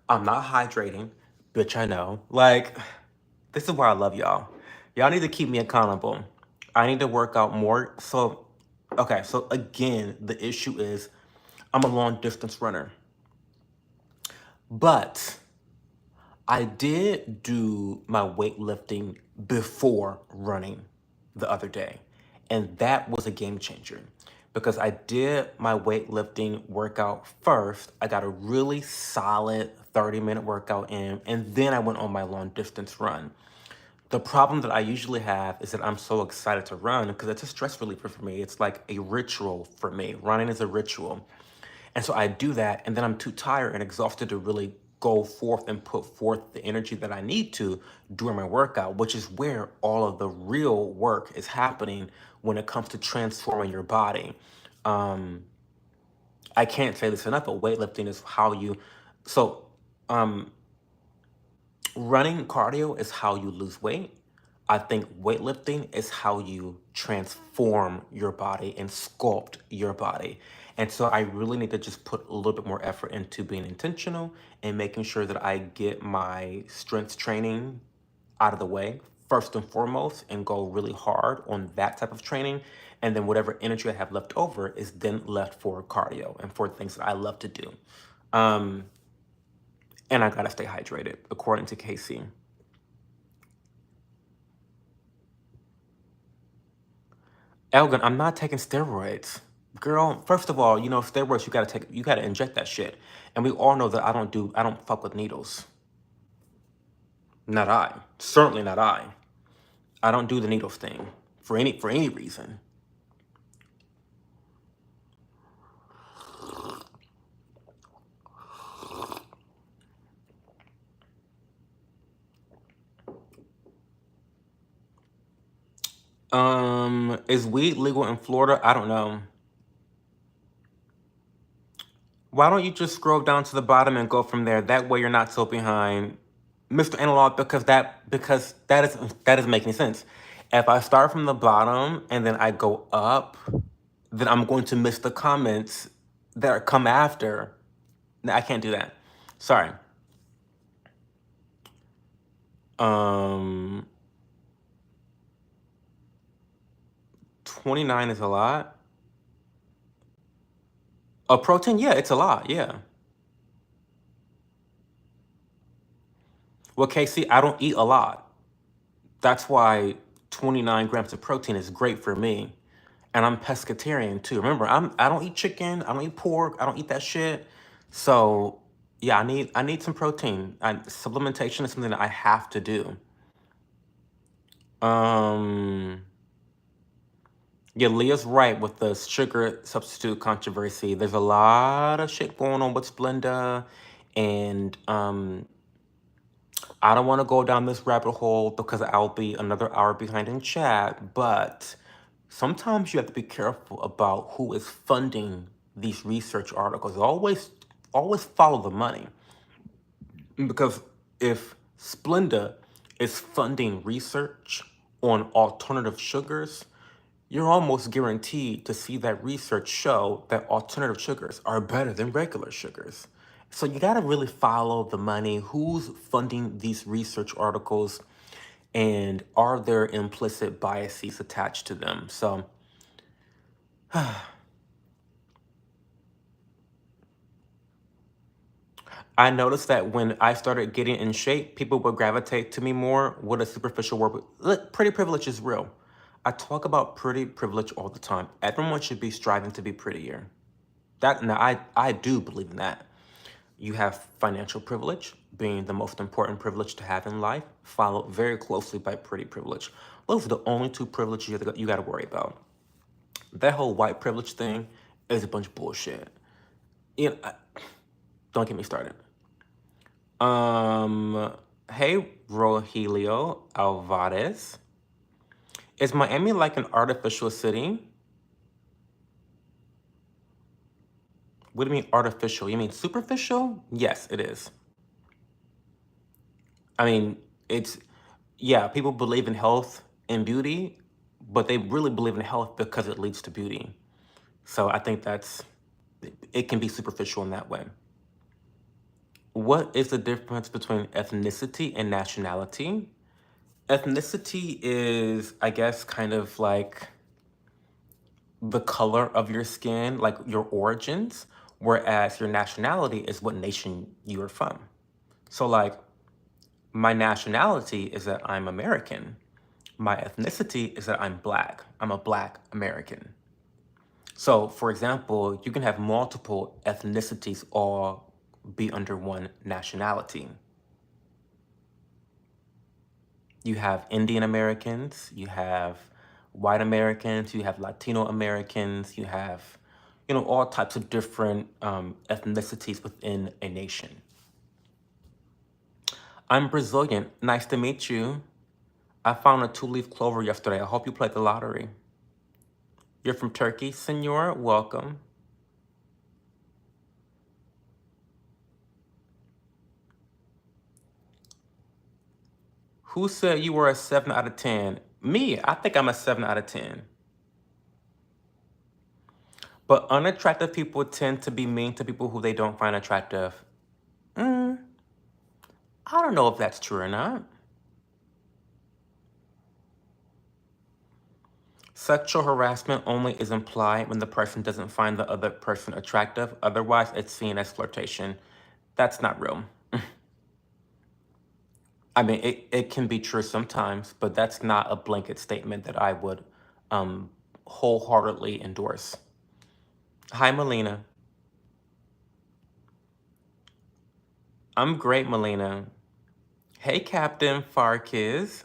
I'm not hydrating. Bitch, I know. Like, this is why I love y'all. Y'all need to keep me accountable. I need to work out more. So, okay, so again, the issue is I'm a long distance runner. But I did do my weightlifting before running the other day. And that was a game changer because I did my weightlifting workout first. I got a really solid 30-minute workout in, and then I went on my long distance run. The problem that I usually have is that I'm so excited to run because it's a stress reliever for me. It's like a ritual for me. Running is a ritual. And so I do that, and then I'm too tired and exhausted to really go forth and put forth the energy that I need to during my workout, which is where all of the real work is happening when it comes to transforming your body. Um, I can't say this enough, but weightlifting is how you. So, running cardio is how you lose weight. I think weightlifting is how you transform your body and sculpt your body. And so I really need to just put a little bit more effort into being intentional and making sure that I get my strength training out of the way first and foremost and go really hard on that type of training. And then whatever energy I have left over is then left for cardio and for things that I love to do. Um, and I gotta stay hydrated, according to Casey. Elgin, I'm not taking steroids. Girl, first of all, steroids you gotta inject that shit. And we all know that I don't fuck with needles. Not I. Certainly not I. I don't do the needles thing for any reason. Is weed legal in Florida? I don't know. Why don't you just scroll down to the bottom and go from there? That way you're not so behind, Mr. Analog, because that doesn't make any sense. If I start from the bottom and then I go up, then I'm going to miss the comments that come after. No, I can't do that. Sorry. 29 is a lot. A protein, yeah, it's a lot, yeah. Well, Casey, I don't eat a lot. That's why 29 grams of protein is great for me. And I'm pescatarian too. Remember, I don't eat chicken, I don't eat pork, I don't eat that shit. So yeah, I need some protein. Supplementation is something that I have to do. Yeah, Leah's right with the sugar substitute controversy. There's a lot of shit going on with Splenda, and I don't want to go down this rabbit hole because I'll be another hour behind in chat, but sometimes you have to be careful about who is funding these research articles. Always follow the money. Because if Splenda is funding research on alternative sugars, you're almost guaranteed to see that research show that alternative sugars are better than regular sugars. So you got to really follow the money, who's funding these research articles, and are there implicit biases attached to them. So I noticed that when I started getting in shape, people would gravitate to me more with a superficial word. Look, pretty privilege is real. I talk about pretty privilege all the time. Everyone should be striving to be prettier. I do believe in that. You have financial privilege, being the most important privilege to have in life, followed very closely by pretty privilege. Those are the only two privileges you got to worry about. That whole white privilege thing is a bunch of bullshit. You know, don't get me started. Hey, Rogelio Alvarez. Is Miami like an artificial city? What do you mean artificial? You mean superficial? Yes, it is. I mean, yeah, people believe in health and beauty, but they really believe in health because it leads to beauty. So I think it can be superficial in that way. What is the difference between ethnicity and nationality? Ethnicity is, I guess, kind of like the color of your skin, like your origins, whereas your nationality is what nation you are from. So, like, my nationality is that I'm American. My ethnicity is that I'm Black. I'm a Black American. So, for example, you can have multiple ethnicities all be under one nationality. You have Indian Americans, you have white Americans, you have Latino Americans, you have, all types of different ethnicities within a nation. I'm Brazilian. Nice to meet you. I found a 2-leaf clover yesterday. I hope you played the lottery. You're from Turkey, senor? Welcome. Who said you were a 7 out of 10? Me, I think I'm a 7 out of 10. But unattractive people tend to be mean to people who they don't find attractive. I don't know if that's true or not. Sexual harassment only is implied when the person doesn't find the other person attractive. Otherwise, it's seen as flirtation. That's not real. I mean, it can be true sometimes, but that's not a blanket statement that I would wholeheartedly endorse. Hi, Melina. I'm great, Melina. Hey, Captain Farskis.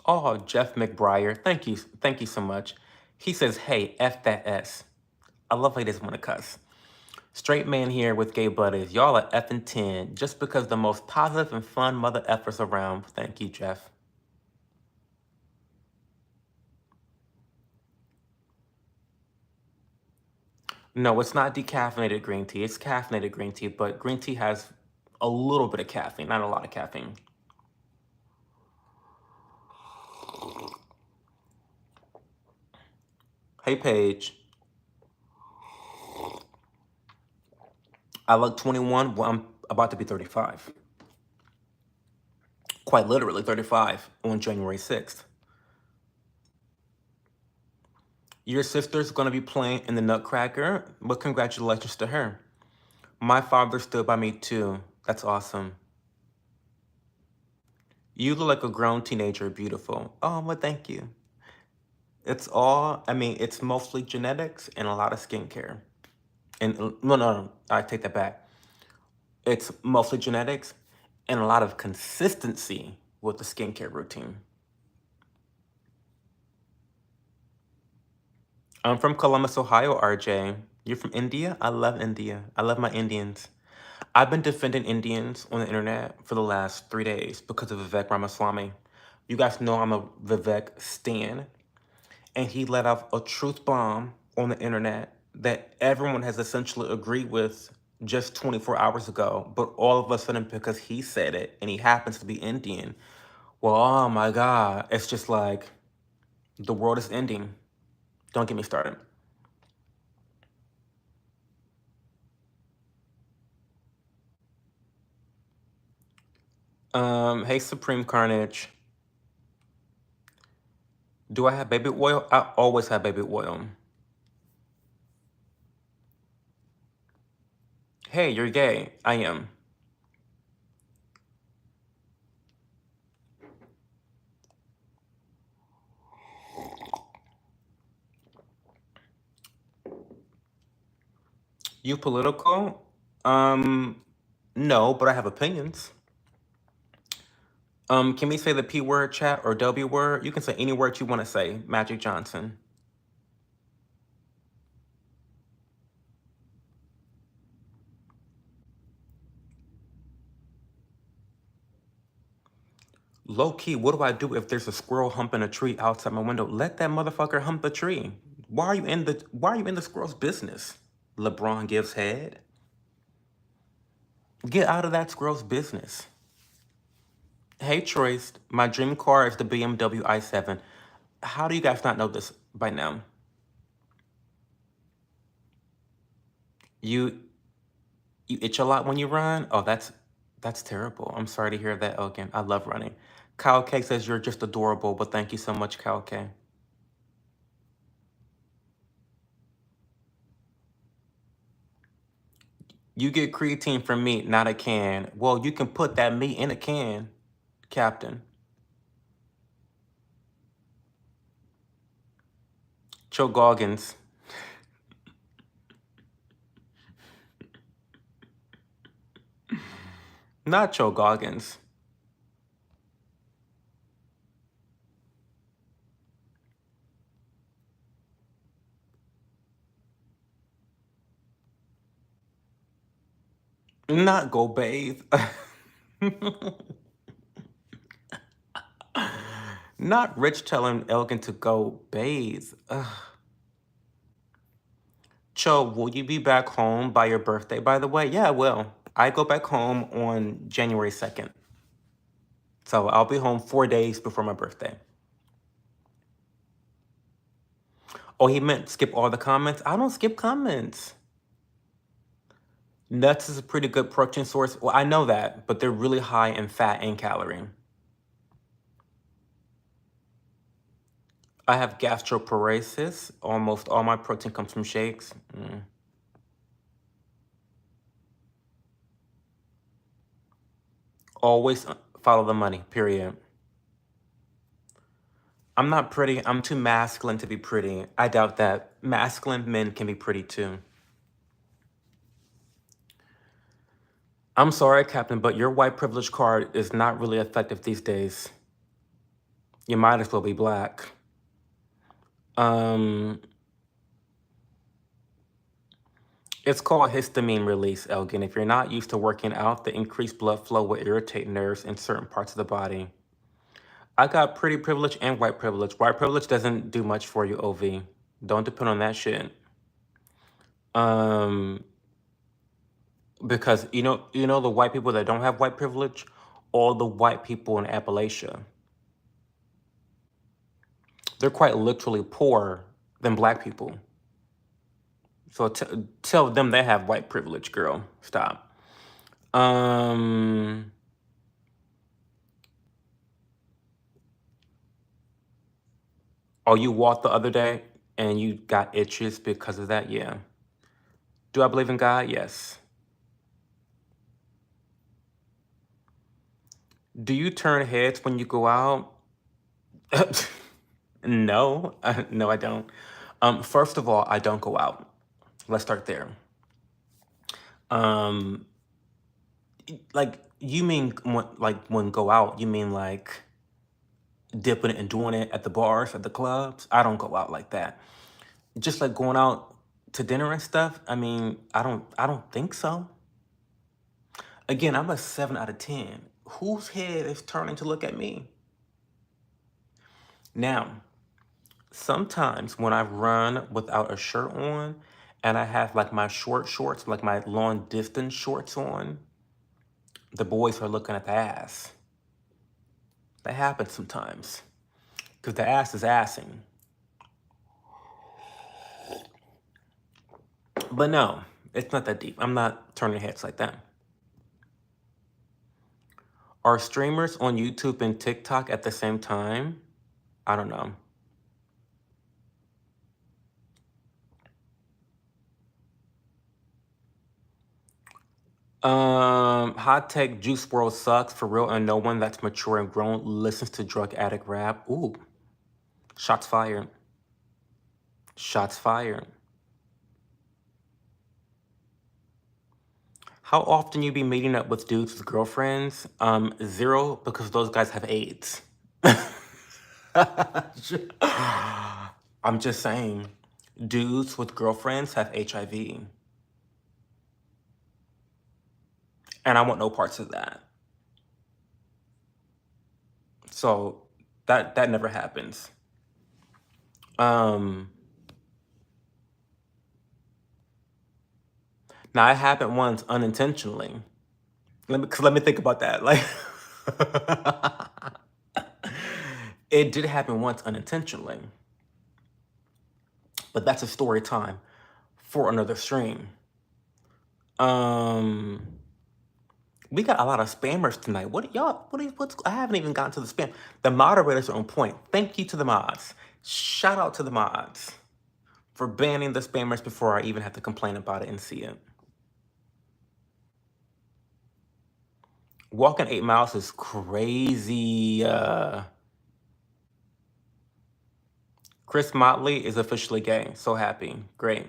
Oh, Jeff McBriar. Thank you so much. He says, hey, F that S. I love how he doesn't want to cuss. Straight man here with gay buddies. Y'all are effing 10 just because the most positive and fun mother effers around. Thank you, Jeff. No, it's not decaffeinated green tea. It's caffeinated green tea, but green tea has a little bit of caffeine, not a lot of caffeine. Hey, Paige. I look 21. Well, I'm about to be 35. Quite literally 35 on January 6th. Your sister's going to be playing in the Nutcracker, but congratulations to her. My father stood by me too. That's awesome. You look like a grown teenager, beautiful. Oh, well, thank you. It's mostly genetics and a lot of skincare. And no, I take that back. It's mostly genetics and a lot of consistency with the skincare routine. I'm from Columbus, Ohio, RJ. You're from India? I love India. I love my Indians. I've been defending Indians on the internet for the last 3 days because of Vivek Ramaswamy. You guys know I'm a Vivek stan, and he let off a truth bomb on the internet that everyone has essentially agreed with just 24 hours ago. But all of a sudden, because he said it and he happens to be Indian, well, oh my God, it's just like the world is ending. Don't get me started. Hey, Supreme Carnage. Do I have baby oil? I always have baby oil. Hey, you're gay. I am. You political? No, but I have opinions. Can we say the P word, chat, or W word? You can say any word you want to say, Magic Johnson. Low key, what do I do if there's a squirrel humping a tree outside my window? Let that motherfucker hump the tree. Why are you in the squirrel's business? LeBron gives head. Get out of that squirrel's business. Hey Troyce, my dream car is the BMW i7. How do you guys not know this by now? You you itch a lot when you run? Oh, that's terrible. I'm sorry to hear that, Elgin. I love running. Kyle K says you're just adorable, but thank you so much, Kyle K. You get creatine from meat, not a can. Well, you can put that meat in a can, Captain. Joe Goggins. Not Joe Goggins. Not go bathe. Not Rich telling Elgin to go bathe. Ugh. Cho, will you be back home by your birthday, by the way? Yeah, I will. I go back home on January 2nd. So I'll be home 4 days before my birthday. Oh, he meant skip all the comments? I don't skip comments. Nuts is a pretty good protein source. Well, I know that, but they're really high in fat and calorie. I have gastroparesis. Almost all my protein comes from shakes. Always follow the money, period. I'm not pretty. I'm too masculine to be pretty. I doubt that. Masculine men can be pretty too. I'm sorry, Captain, but your white privilege card is not really effective these days. You might as well be black. It's called histamine release, Elgin. If you're not used to working out, the increased blood flow will irritate nerves in certain parts of the body. I got pretty privilege and white privilege. White privilege doesn't do much for you, OV. Don't depend on that shit. Because you know the white people that don't have white privilege, all the white people in Appalachia, they're quite literally poorer than black people. So tell them they have white privilege, girl. Stop. Oh, you walked the other day and you got itches because of that? Yeah. Do I believe in God? Yes. Do you turn heads when you go out? No. No, I don't. First of all, I don't go out. Let's start there. Like you mean when go out, you mean like dipping it and doing it at the bars, at the clubs? I don't go out like that. Just like going out to dinner and stuff. I mean, I don't think so. Again, I'm a 7 out of 10. Whose head is turning to look at me? Now, sometimes when I run without a shirt on and I have like my short shorts, like my long distance shorts on, the boys are looking at the ass. That happens sometimes because the ass is assing. But no, it's not that deep. I'm not turning heads like that. Are streamers on YouTube and TikTok at the same time? I don't know. Hot take Juice World sucks for real, and no one that's mature and grown listens to drug addict rap. Ooh, shots fired. Shots fired. How often you be meeting up with dudes with girlfriends? 0, because those guys have AIDS. I'm just saying, dudes with girlfriends have HIV. And I want no parts of that. So that never happens. Now it happened once unintentionally. Let me think about that. Like, it did happen once unintentionally, but that's a story time for another stream. We got a lot of spammers tonight. I haven't even gotten to the spam. The moderators are on point. Thank you to the mods. Shout out to the mods for banning the spammers before I even have to complain about it and see it. Walking 8 miles is crazy. Chris Motley is officially gay. So happy. Great.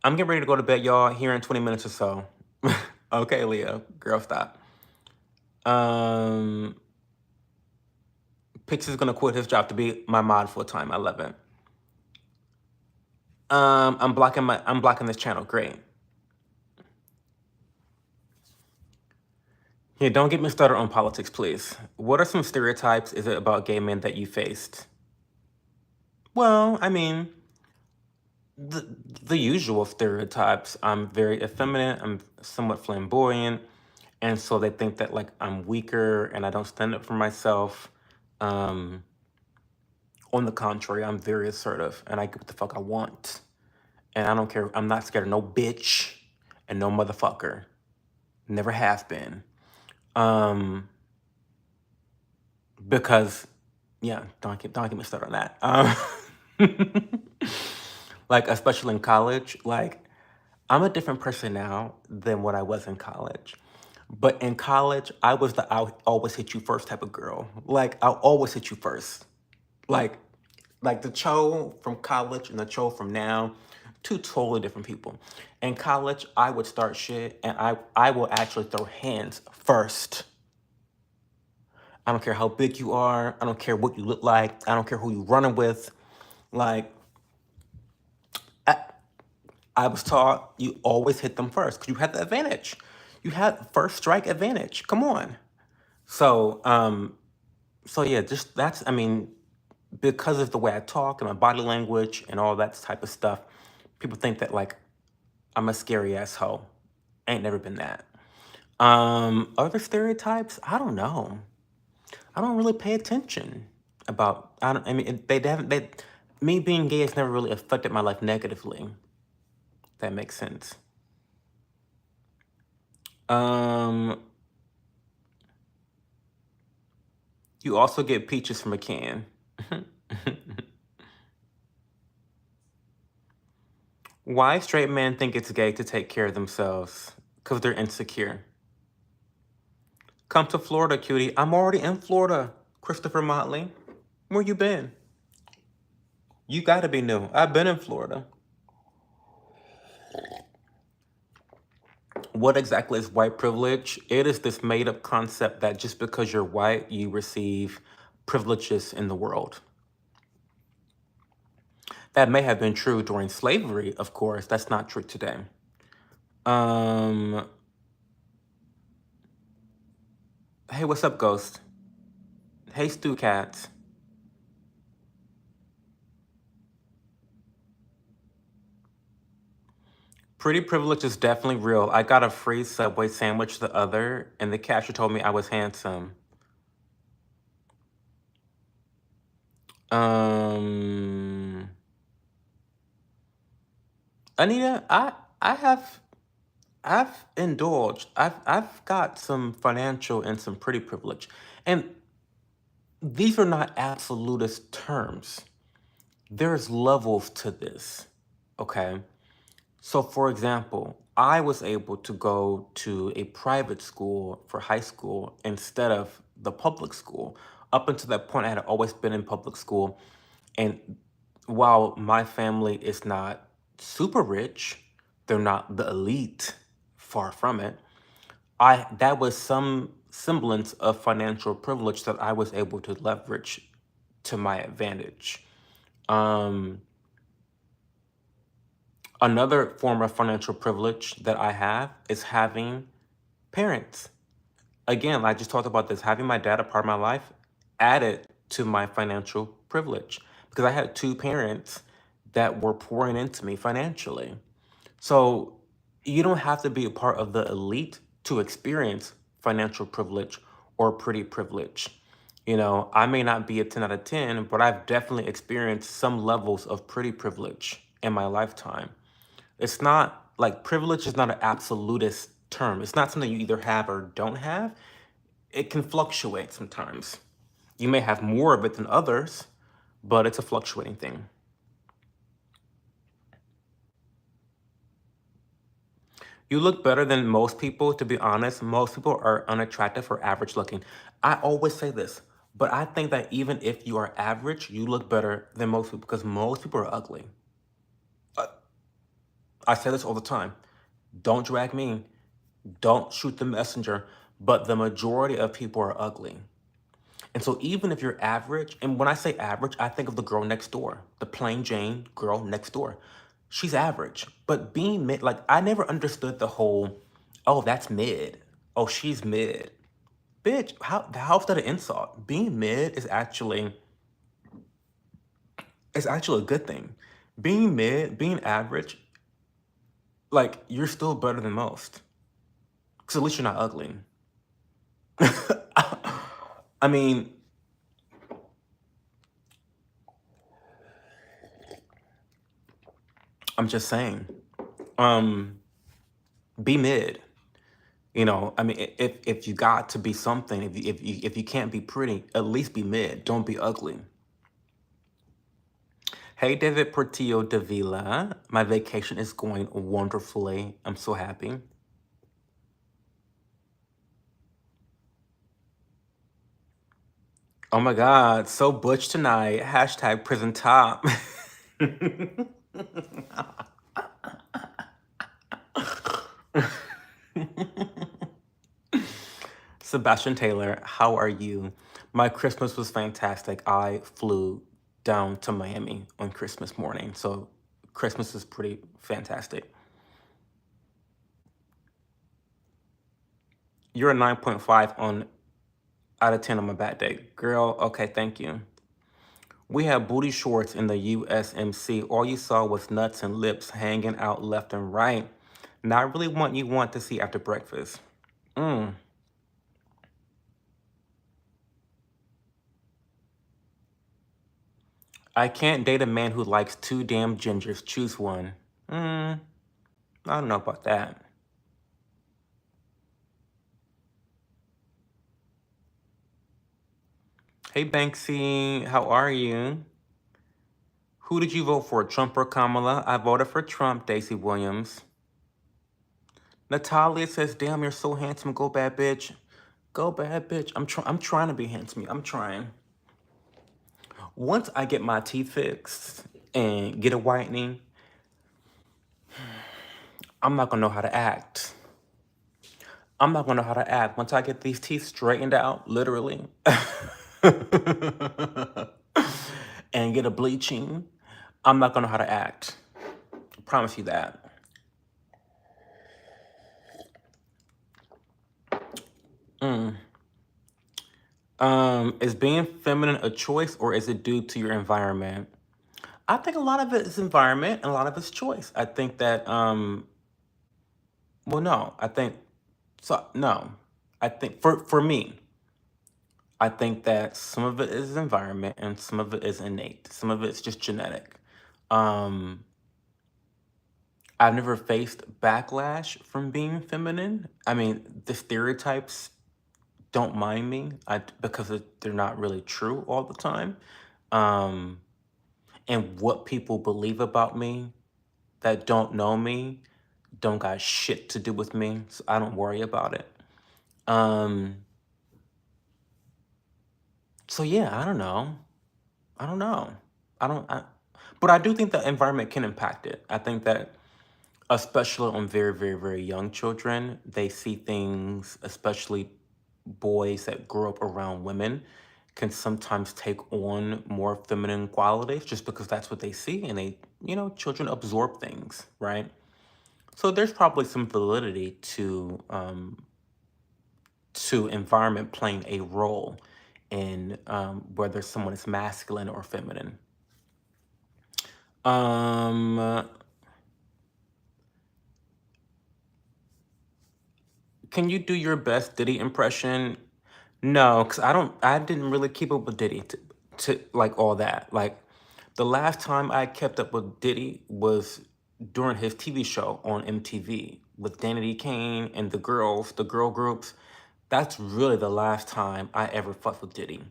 I'm getting ready to go to bed, y'all, here in 20 minutes or so. Okay, Leah. Girl, stop. Pix is gonna quit his job to be my mod full time. I love it. I'm blocking this channel. Great. Yeah, don't get me started on politics, please. What are some stereotypes is it about gay men that you faced? Well, I mean, the usual stereotypes. I'm very effeminate, I'm somewhat flamboyant, and so they think that like I'm weaker and I don't stand up for myself. On the contrary, I'm very assertive and I get what the fuck I want. And I don't care, I'm not scared of no bitch and no motherfucker. Never have been. Because yeah, don't get me started on that. Like, especially in college, like, I'm a different person now than what I was in college. But in college, I was the I'll always hit you first type of girl. Like, I'll always hit you first. Like, the Cho from college and the Cho from now, two totally different people. In college, I would start shit and I will actually throw hands first. I don't care how big you are. I don't care what you look like. I don't care who you running with. Like, I was taught you always hit them first because you had the advantage. You had first strike advantage. Come on. So, so yeah, just that's, I mean, because of the way I talk and my body language and all that type of stuff, people think that like I'm a scary asshole. Ain't never been that. Other stereotypes? I don't know. I don't really pay attention about. I mean, me being gay has never really affected my life negatively. If that makes sense. You also get peaches from a can. Why straight men think it's gay to take care of themselves? Because they're insecure. Come to Florida, cutie. I'm already in Florida, Christopher Motley. Where you been? You gotta be new. I've been in Florida. What exactly is white privilege? It is this made-up concept that just because you're white, you receive privileges in the world. That may have been true during slavery, of course. That's not true today. Hey, what's up, Ghost? Hey, Stu Cats. Pretty privilege is definitely real. I got a free Subway sandwich the other, and the cashier told me I was handsome. Um, Anita, I've indulged. I've got some financial and some pretty privilege, and these are not absolutist terms. There's levels to this. Okay. So, for example, I was able to go to a private school for high school instead of the public school. Up until that point, I had always been in public school. And while my family is not super rich, they're not the elite, far from it. That was some semblance of financial privilege that I was able to leverage to my advantage. Um, Another form of financial privilege that I have is having parents. Again, I just talked about this. Having my dad a part of my life added to my financial privilege because I had two parents that were pouring into me financially. So you don't have to be a part of the elite to experience financial privilege or pretty privilege. I may not be a 10 out of 10, but I've definitely experienced some levels of pretty privilege in my lifetime. It's not like privilege is not an absolutist term. It's not something you either have or don't have. It can fluctuate sometimes. You may have more of it than others, but it's a fluctuating thing. You look better than most people, to be honest. Most people are unattractive or average looking. I always say this, but I think that even if you are average, you look better than most people because most people are ugly. Uh, I say this all the time. Don't drag me. Don't shoot the messenger. But the majority of people are ugly. And so even if you're average, and when I say average, I think of the girl next door, the plain Jane girl next door. She's average. But being mid, like I never understood the whole, oh, that's mid. Oh, she's mid. Bitch, how's that an insult? Being mid is actually a good thing. Being mid, being average, like you're still better than most. Because at least you're not ugly. I mean, I'm just saying. Um, be mid. I mean, if you got to be something, if you can't be pretty, at least be mid. Don't be ugly. Hey, David Portillo Davila. My vacation is going wonderfully. I'm so happy. Oh my God, so butch tonight. Hashtag prison top. Sebastian Taylor, how are you? My Christmas was fantastic. I flew down to Miami on Christmas morning, so Christmas is pretty fantastic. You're a 9.5 on out of 10 on my bad day. Girl, okay, thank you. We have booty shorts in the USMC. All you saw was nuts and lips hanging out left and right. Not really what you want to see after breakfast. Mm. I can't date a man who likes two damn gingers. Choose one. I don't know about that. Hey Banksy, how are you? Who did you vote for, Trump or Kamala? I voted for Trump, Daisy Williams. Natalia says, damn, you're so handsome. Go bad bitch. Go bad bitch. I'm trying to be handsome. I'm trying. Once I get my teeth fixed and get a whitening, I'm not gonna know how to act. I'm not gonna know how to act. Once I get these teeth straightened out, literally, and get a bleaching, I'm not gonna know how to act. I promise you that. Mm. Is being feminine a choice or is it due to your environment? I think a lot of it is environment and a lot of it's choice. I think that well no, I think so no. I think for me, I think that some of it is environment and some of it is innate. Some of it's just genetic. Um I've never faced backlash from being feminine. I mean, the stereotypes don't mind me because they're not really true all the time. Um, and what people believe about me that don't know me don't got shit to do with me, so I don't worry about it. Um, so yeah, I don't know. I don't know. I don't. I, but I do think the environment can impact it. I think that especially on very, very, very young children, they see things, especially boys that grow up around women, can sometimes take on more feminine qualities just because that's what they see. And they, children absorb things, right? So there's probably some validity to environment playing a role in whether someone is masculine or feminine. Um, can you do your best Diddy impression? No, because I didn't really keep up with Diddy to like all that. Like the last time I kept up with Diddy was during his TV show on MTV with Danity Kane and the girls, the girl groups. That's really the last time I ever fucked with Diddy.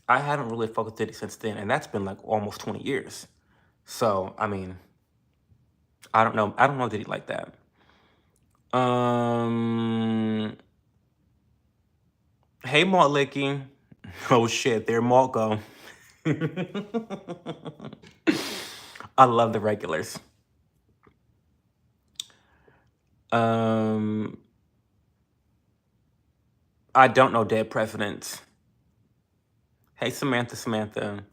I haven't really fucked with Diddy since then, and that's been like almost 20 years. So, I mean, I don't know. I don't know Diddy like that. Um, hey, Malt Licky. Oh shit, there Malt go. I love the regulars. Um, I don't know dead presidents. Hey, Samantha, Samantha.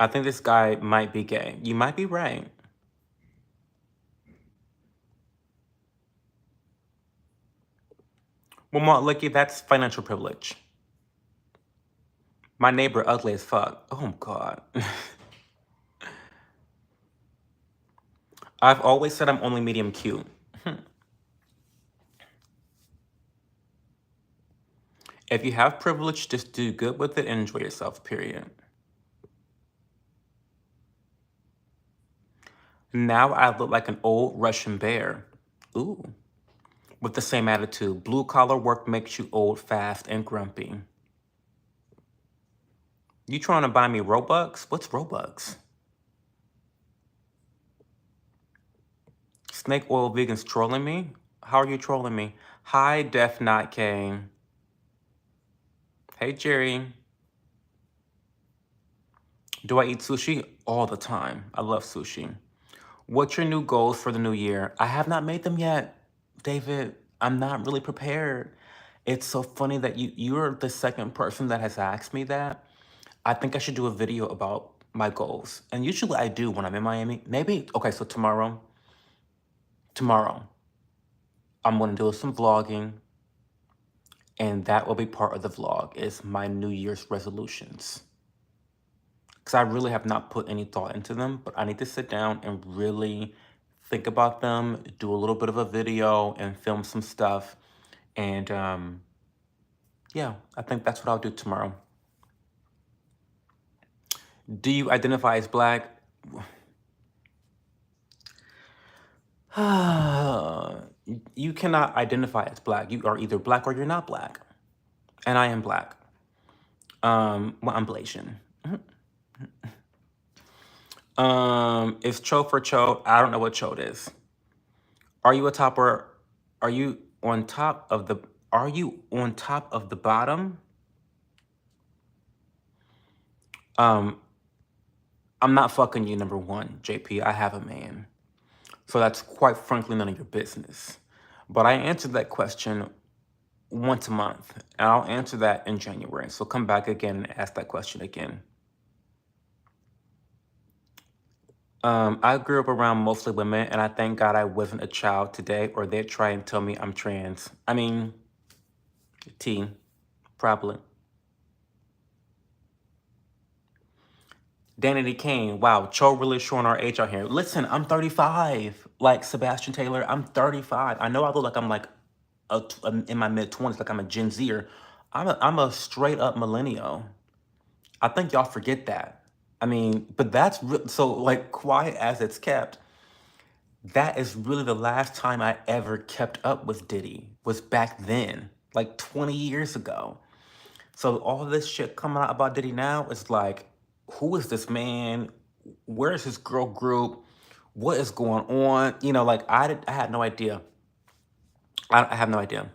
I think this guy might be gay. You might be right. Well, Malt Licky, that's financial privilege. My neighbor ugly as fuck. Oh God. I've always said I'm only medium cute. If you have privilege, just do good with it and enjoy yourself, period. Now I look like an old Russian bear. Ooh. With the same attitude. Blue collar work makes you old, fast, and grumpy. You trying to buy me Robux? What's Robux? Snake oil vegans trolling me? How are you trolling me? Hi, Def Not K. Hey, Jerry. Do I eat sushi? All the time. I love sushi. What's your new goals for the new year? I have not made them yet, David. I'm not really prepared. It's so funny that you're the second person that has asked me that. I think I should do a video about my goals. And usually I do when I'm in Miami. Maybe, okay, so tomorrow, I'm gonna do some vlogging, and that will be part of the vlog, is my New Year's resolutions. Because I really have not put any thought into them, but I need to sit down and really think about them, do a little bit of a video, and film some stuff. And yeah, I think that's what I'll do tomorrow. Do you identify as Black? You cannot identify as Black. You are either Black or you're not Black. And I am Black. Well, I'm Blasian. Is Cho for Cho? I don't know what Cho is. Are you a topper? Are you on top of the? Are you on top of the bottom? Um, I'm not fucking you, number one, JP. I have a man. So that's quite frankly none of your business. But I answered that question once a month, and I'll answer that in January. So come back again and ask that question again. I grew up around mostly women, and I thank God I wasn't a child today, or they'd try and tell me I'm trans. I mean, T, probably. Danity Kane, wow, Cho really showing our age out here. Listen, I'm 35. Like Sebastian Taylor, I'm 35. I know I look like I'm like in my mid 20s, like I'm a Gen Zer. I'm a straight up millennial. I think y'all forget that. I mean, but that's so like quiet as it's kept. That is really the last time I ever kept up with Diddy was back then, like 20 years ago. So all this shit coming out about Diddy now is like, who is this man? Where is his girl group? What is going on? You know, like I had no idea. I have no idea.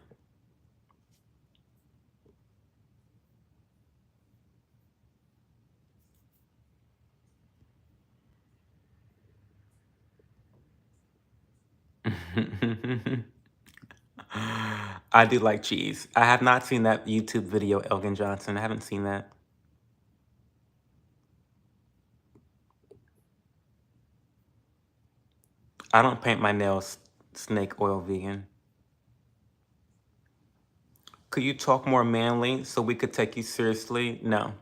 I do like cheese. I have not seen that YouTube video, Elgin Johnson. I haven't seen that. I don't paint my nails snake oil vegan. Could you talk more manly so we could take you seriously? No.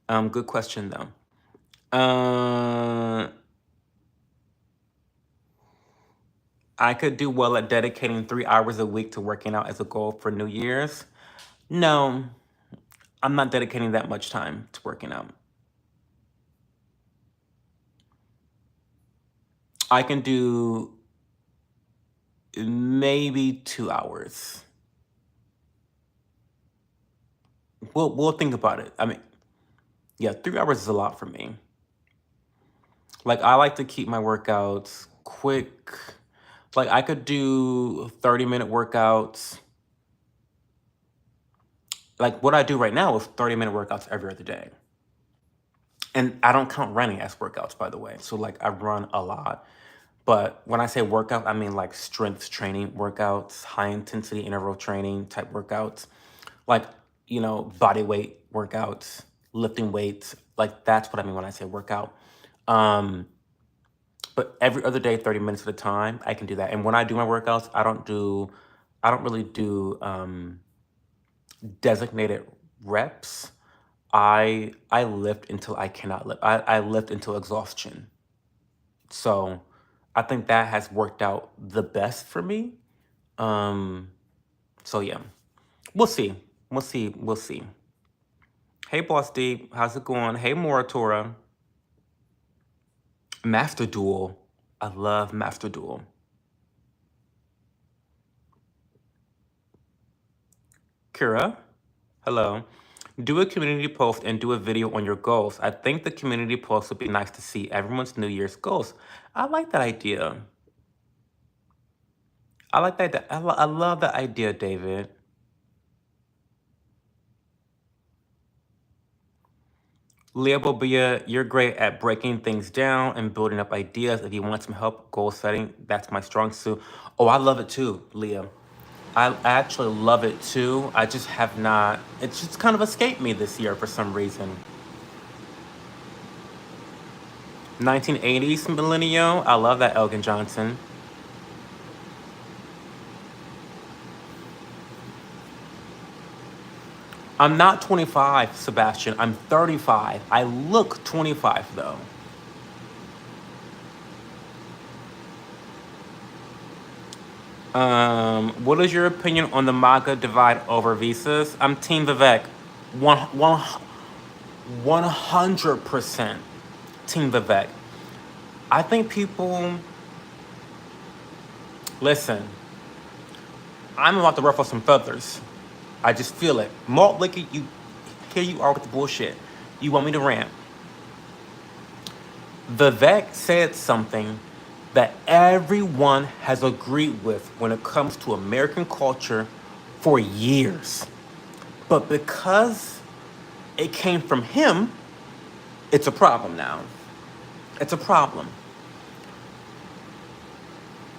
Good question though. I could do well at dedicating 3 hours a week to working out as a goal for New Year's. No, I'm not dedicating that much time to working out. I can do maybe 2 hours. We'll think about it. I mean, yeah, 3 hours is a lot for me. Like I like to keep my workouts quick. Like I could do 30-minute workouts. Like what I do right now is 30-minute workouts every other day. And I don't count running as workouts, by the way. So like I run a lot. But when I say workout, I mean like strength training workouts, high intensity interval training type workouts, like, you know, body weight workouts, lifting weights. Like that's what I mean when I say workout. But every other day, 30 minutes at a time, I can do that. And when I do my workouts, I don't really do designated reps. I lift until I cannot lift. I lift until exhaustion. So I think that has worked out the best for me. So yeah, we'll see. We'll see. We'll see. Hey, Boss D, how's it going? Hey, Moratora. Master Duel. I love Master Duel. Kira, hello. Do a community post and do a video on your goals. I think the community post would be nice to see everyone's New Year's goals. I like that idea. I like that. I love that idea, David. Leah Bobia, you're great at breaking things down and building up ideas. If you want some help goal setting, that's my strong suit. Oh, I love it too, Leah. I actually love it too. I just have not, it's just kind of escaped me this year for some reason. 1980s millennial, I love that, Elgin Johnson. I'm not 25, Sebastian. I'm 35. I look 25 though. What is your opinion on the MAGA divide over visas? I'm Team Vivek. 100% Team Vivek. I think people, listen, I'm about to ruffle some feathers. I just feel it. Malt liquor, here you are with the bullshit. You want me to rant. Vivek said something that everyone has agreed with when it comes to American culture for years. But because it came from him, it's a problem now. It's a problem.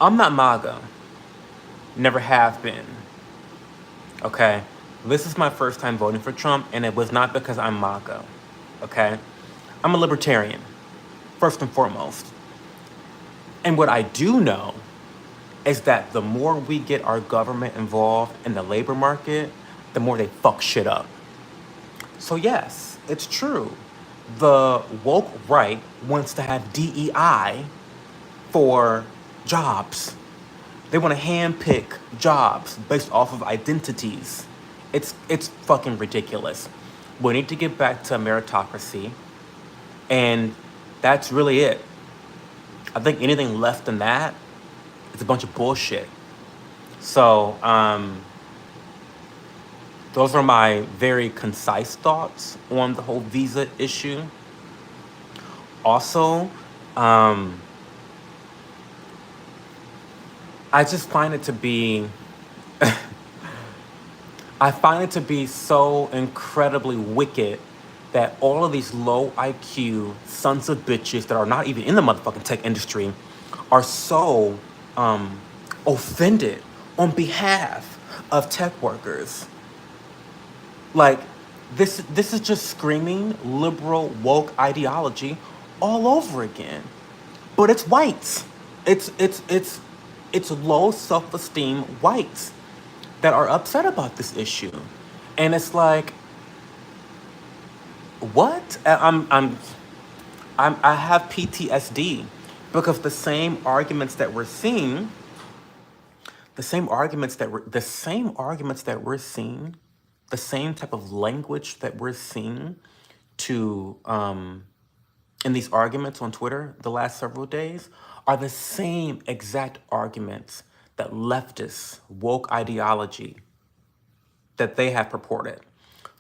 I'm not MAGA. Never have been. Okay? This is my first time voting for Trump, and it was not because I'm MAGA. Okay? I'm a libertarian. first and foremost. And what I do know is that the more we get our government involved in the labor market, the more they fuck shit up. So yes, it's true. The woke right wants to have DEI for jobs. They want to handpick jobs based off of identities. It's fucking ridiculous. We need to get back to meritocracy, and that's really it. I think anything less than that is a bunch of bullshit. So, those are my very concise thoughts on the whole visa issue. Also, um, I just find it to be, I find it to be so incredibly wicked that all of these low IQ sons of bitches that are not even in the motherfucking tech industry are so offended on behalf of tech workers. Like, this is just screaming liberal woke ideology all over again. But it's whites. It's low self-esteem whites that are upset about this issue. And it's like, what? I have PTSD because the same arguments that we're seeing, the same arguments that we're seeing, the same type of language that we're seeing to in these arguments on Twitter the last several days are the same exact arguments that leftist woke ideology that they have purported.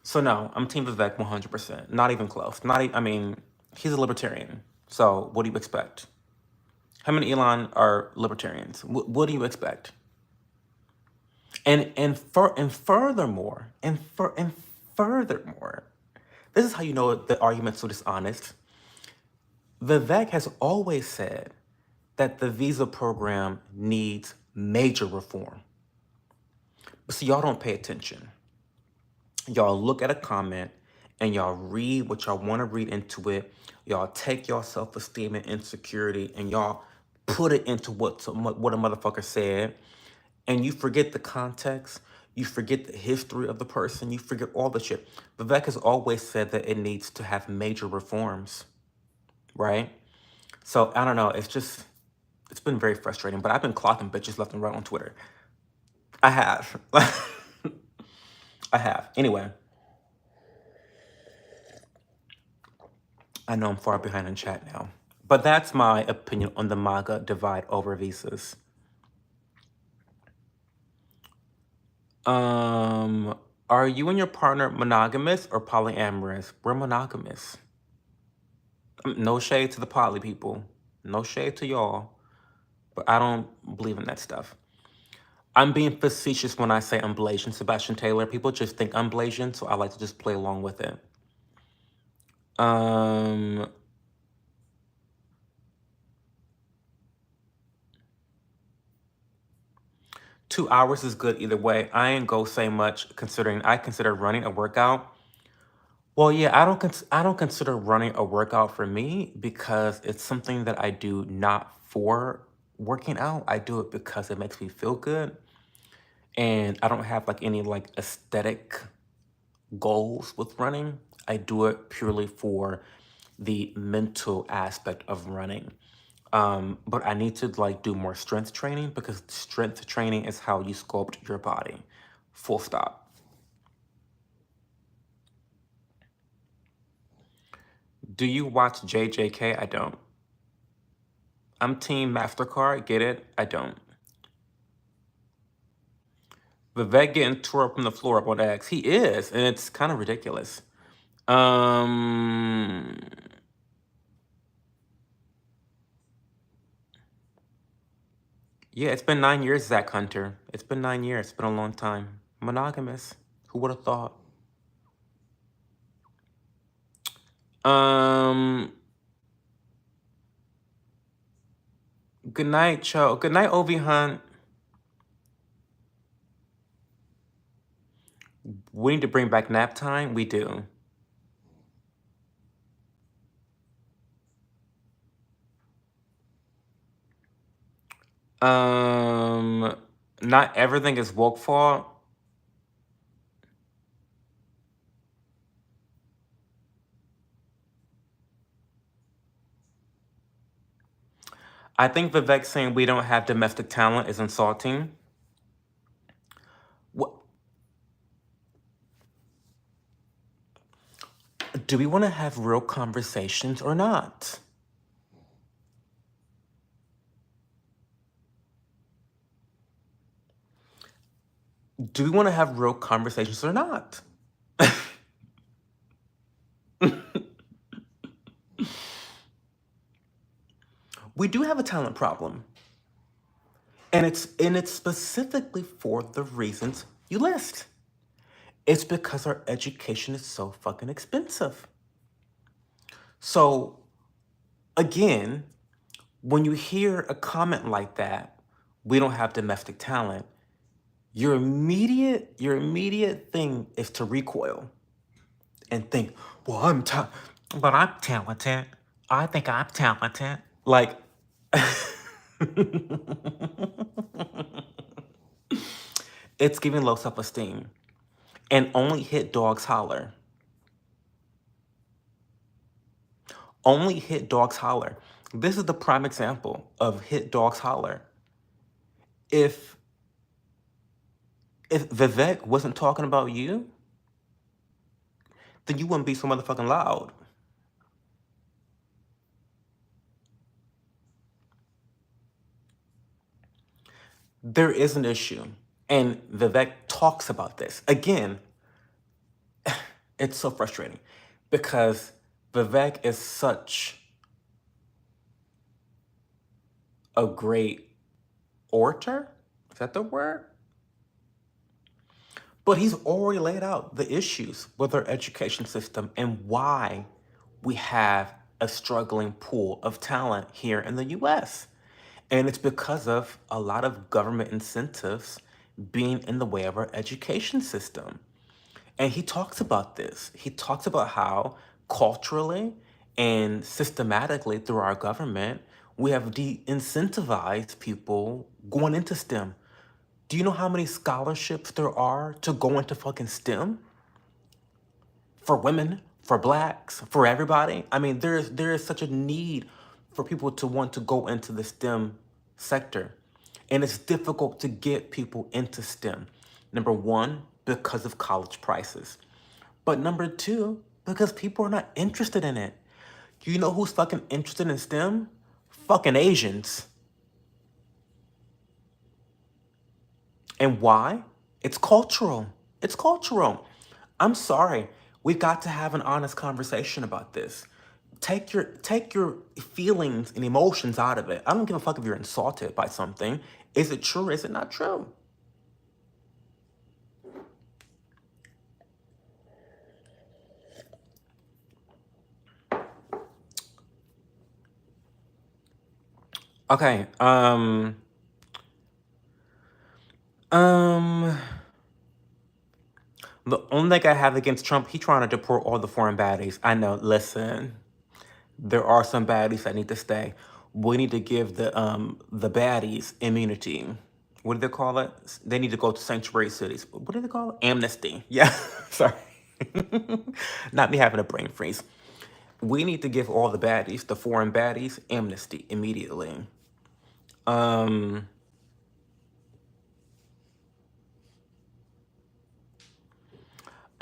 So no, I'm Team Vivek 100%. Not even close. I mean, he's a libertarian. So what do you expect? Him and Elon are libertarians. What do you expect? And furthermore, this is how you know the argument's so dishonest. Vivek has always said that the visa program needs major reform. But see, y'all don't pay attention. Y'all look at a comment and y'all read what y'all want to read into it. Y'all take y'all self-esteem and insecurity and y'all put it into what a motherfucker said. And you forget the context. You forget the history of the person. You forget all the shit. Vivek has always said that it needs to have major reforms, right? So I don't know. It's been very frustrating. But I've been clocking bitches left and right on Twitter. I have. I have. Anyway, I know I'm far behind in chat now. But that's my opinion on the MAGA divide over visas. Are you and your partner monogamous or polyamorous? We're monogamous. No shade to the poly people. No shade to y'all. But I don't believe in that stuff. I'm being facetious when I say I'm Blasian, Sebastian Taylor. People just think I'm Blasian, so I like to just play along with it. 2 hours is good either way. I ain't go say much considering I consider running a workout. Well, yeah, I don't consider running a workout for me because it's something that I do not for working out. I do it because it makes me feel good, and I don't have like any like aesthetic goals with running. I do it purely for the mental aspect of running. But I need to like do more strength training because strength training is how you sculpt your body. Full stop. Do you watch JJK? I don't. I'm Team MasterCard. Get it? I don't. Vivek getting tore up from the floor up on X. He is, and it's kind of ridiculous. Yeah, it's been 9 years, Zach Hunter. It's been 9 years. It's been a long time. Monogamous. Who would have thought? Good night, Cho. Good night, Ovi Hunt. We need to bring back nap time. We do. Not everything is woke fault. I think Vivek saying we don't have domestic talent is insulting. What, do we want to have real conversations or not? Do we want to have real conversations or not? We do have a talent problem. And it's specifically for the reasons you list. It's because our education is so fucking expensive. So again, when you hear a comment like that, we don't have domestic talent, your immediate thing is to recoil and think, well, but I'm talented. I think I'm talented. Like, it's giving low self-esteem. And only hit dogs holler. Only hit dogs holler. This is the prime example of hit dogs holler. If Vivek wasn't talking about you, then you wouldn't be so motherfucking loud. There is an issue. And Vivek talks about this. Again, it's so frustrating because Vivek is such a great orator. Is that the word? But he's already laid out the issues with our education system and why we have a struggling pool of talent here in the US. And it's because of a lot of government incentives being in the way of our education system. And he talks about this. He talks about how culturally and systematically through our government, we have de-incentivized people going into STEM. Do you know how many scholarships there are to go into fucking STEM? For women, for blacks, for everybody. I mean, there is such a need for people to want to go into the STEM sector. And it's difficult to get people into STEM. Number one, because of college prices. But number two, because people are not interested in it. You know who's fucking interested in STEM? Fucking Asians. And why? It's cultural. It's cultural. I'm sorry. We've got to have an honest conversation about this. Take your feelings and emotions out of it. I don't give a fuck if you're insulted by something. Is it true or is it not true? Okay. Um the only thing I have against Trump, he trying to deport all the foreign baddies. I know, listen. There are some baddies that need to stay. We need to give the baddies immunity. What do they call it? They need to go to sanctuary cities. What do they call it? Amnesty. Yeah, sorry. Not me having a brain freeze. We need to give all the baddies, the foreign baddies, amnesty immediately. Um,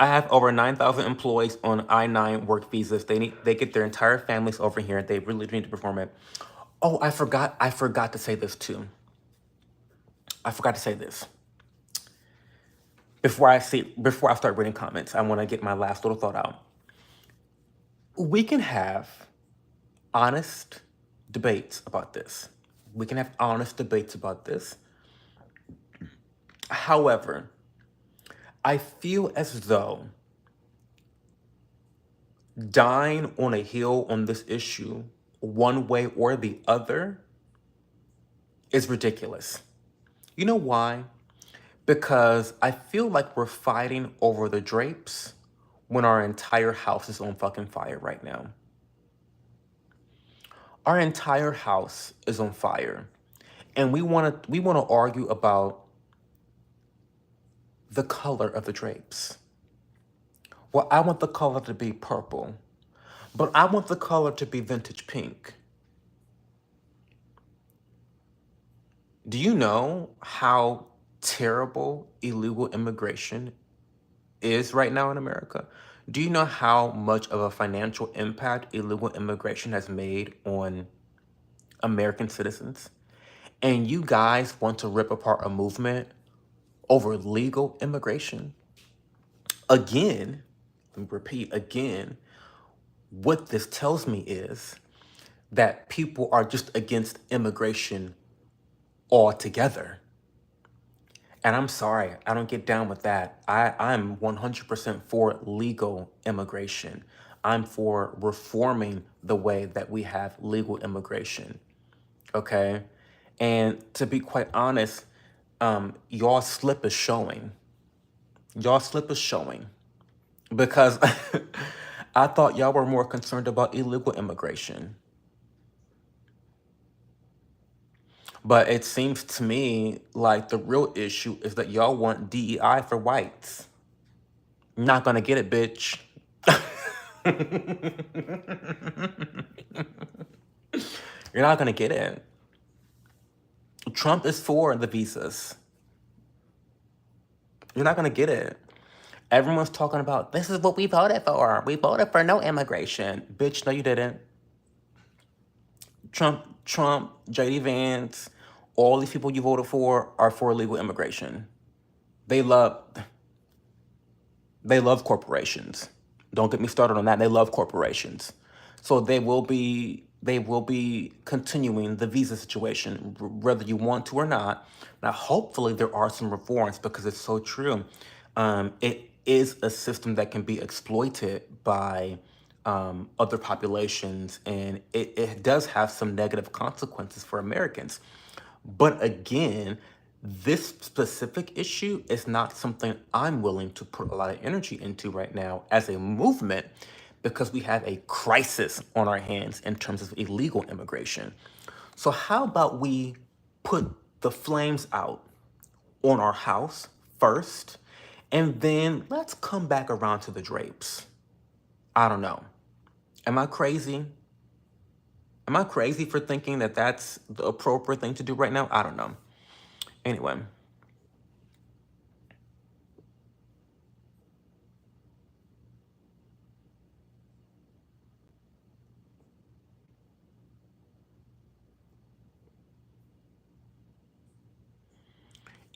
I have over 9,000 employees on I-9 work visas. They get their entire families over here. They really need to perform it. Oh, I forgot to say this too. I forgot to say this. Before I start reading comments, I want to get my last little thought out. We can have honest debates about this. We can have honest debates about this. However, I feel as though dying on a hill on this issue, one way or the other, is ridiculous. You know why? Because I feel like we're fighting over the drapes when our entire house is on fucking fire right now. Our entire house is on fire. And we want to argue about the color of the drapes. Well, I want the color to be purple, but I want the color to be vintage pink. Do you know how terrible illegal immigration is right now in America? Do you know how much of a financial impact illegal immigration has made on American citizens? And you guys want to rip apart a movement over legal immigration? Again, let me repeat again, what this tells me is that people are just against immigration altogether. And I'm sorry, I don't get down with that. I'm 100% for legal immigration. I'm for reforming the way that we have legal immigration, okay? And to be quite honest, y'all slip is showing. Y'all slip is showing because I thought y'all were more concerned about illegal immigration. But it seems to me like the real issue is that y'all want DEI for whites. Not gonna get it, bitch. You're not gonna get it. Trump is for the visas. You're not gonna get it. Everyone's talking about this is what we voted for. We voted for no immigration. Bitch, no, you didn't. Trump, JD Vance, all these people you voted for are for illegal immigration. They love corporations. Don't get me started on that. They love corporations. So they will be continuing the visa situation, whether you want to or not. Now, hopefully there are some reforms because it's so true. It is a system that can be exploited by other populations, and it does have some negative consequences for Americans. But again, this specific issue is not something I'm willing to put a lot of energy into right now as a movement because we have a crisis on our hands in terms of illegal immigration. So how about we put the flames out on our house first, and then let's come back around to the drapes? I don't know. Am I crazy? Am I crazy for thinking that that's the appropriate thing to do right now? I don't know. Anyway.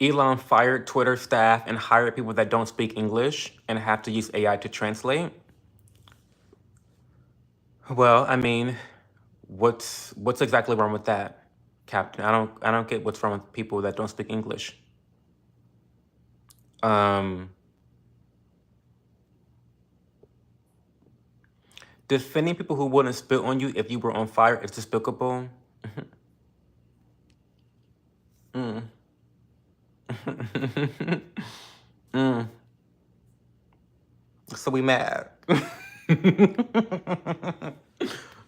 Elon fired Twitter staff and hired people that don't speak English and have to use AI to translate. Well, I mean, what's exactly wrong with that, Captain? I don't get what's wrong with people that don't speak English. Defending people who wouldn't spit on you if you were on fire is despicable. So we mad.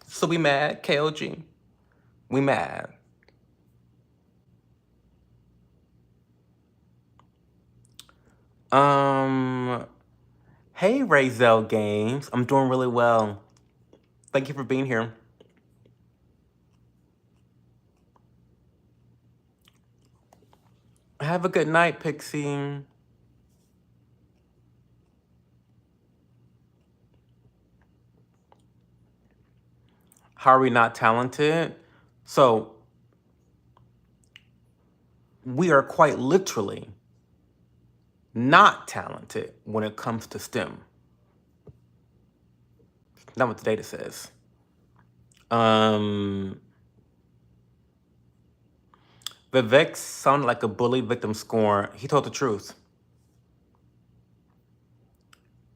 So we mad, KLG. We mad. Hey, Rayzel Games. I'm doing really well. Thank you for being here. Have a good night, Pixie. How are we not talented? So, we are quite literally not talented when it comes to STEM. Not what the data says. Vivek sounded like a bully victim scorn. He told the truth.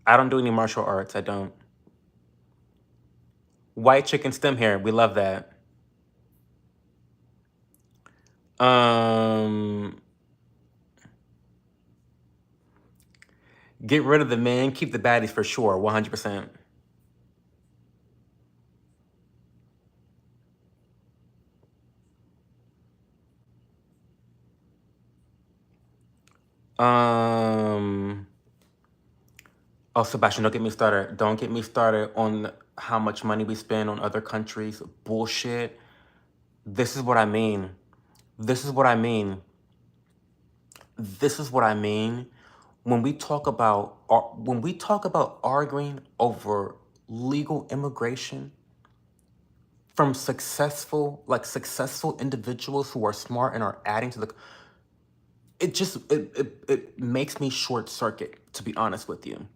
I don't do any martial arts. I don't. White chicken stem hair. We love that. Get rid of the men. Keep the baddies for sure. 100%. Um. Oh, Sebastian, don't get me started. Don't get me started on how much money we spend on other countries. Bullshit. This is what I mean. This is what I mean. This is what I mean when we talk about arguing over legal immigration from successful individuals who are smart and are adding to the it makes me short circuit, to be honest with you.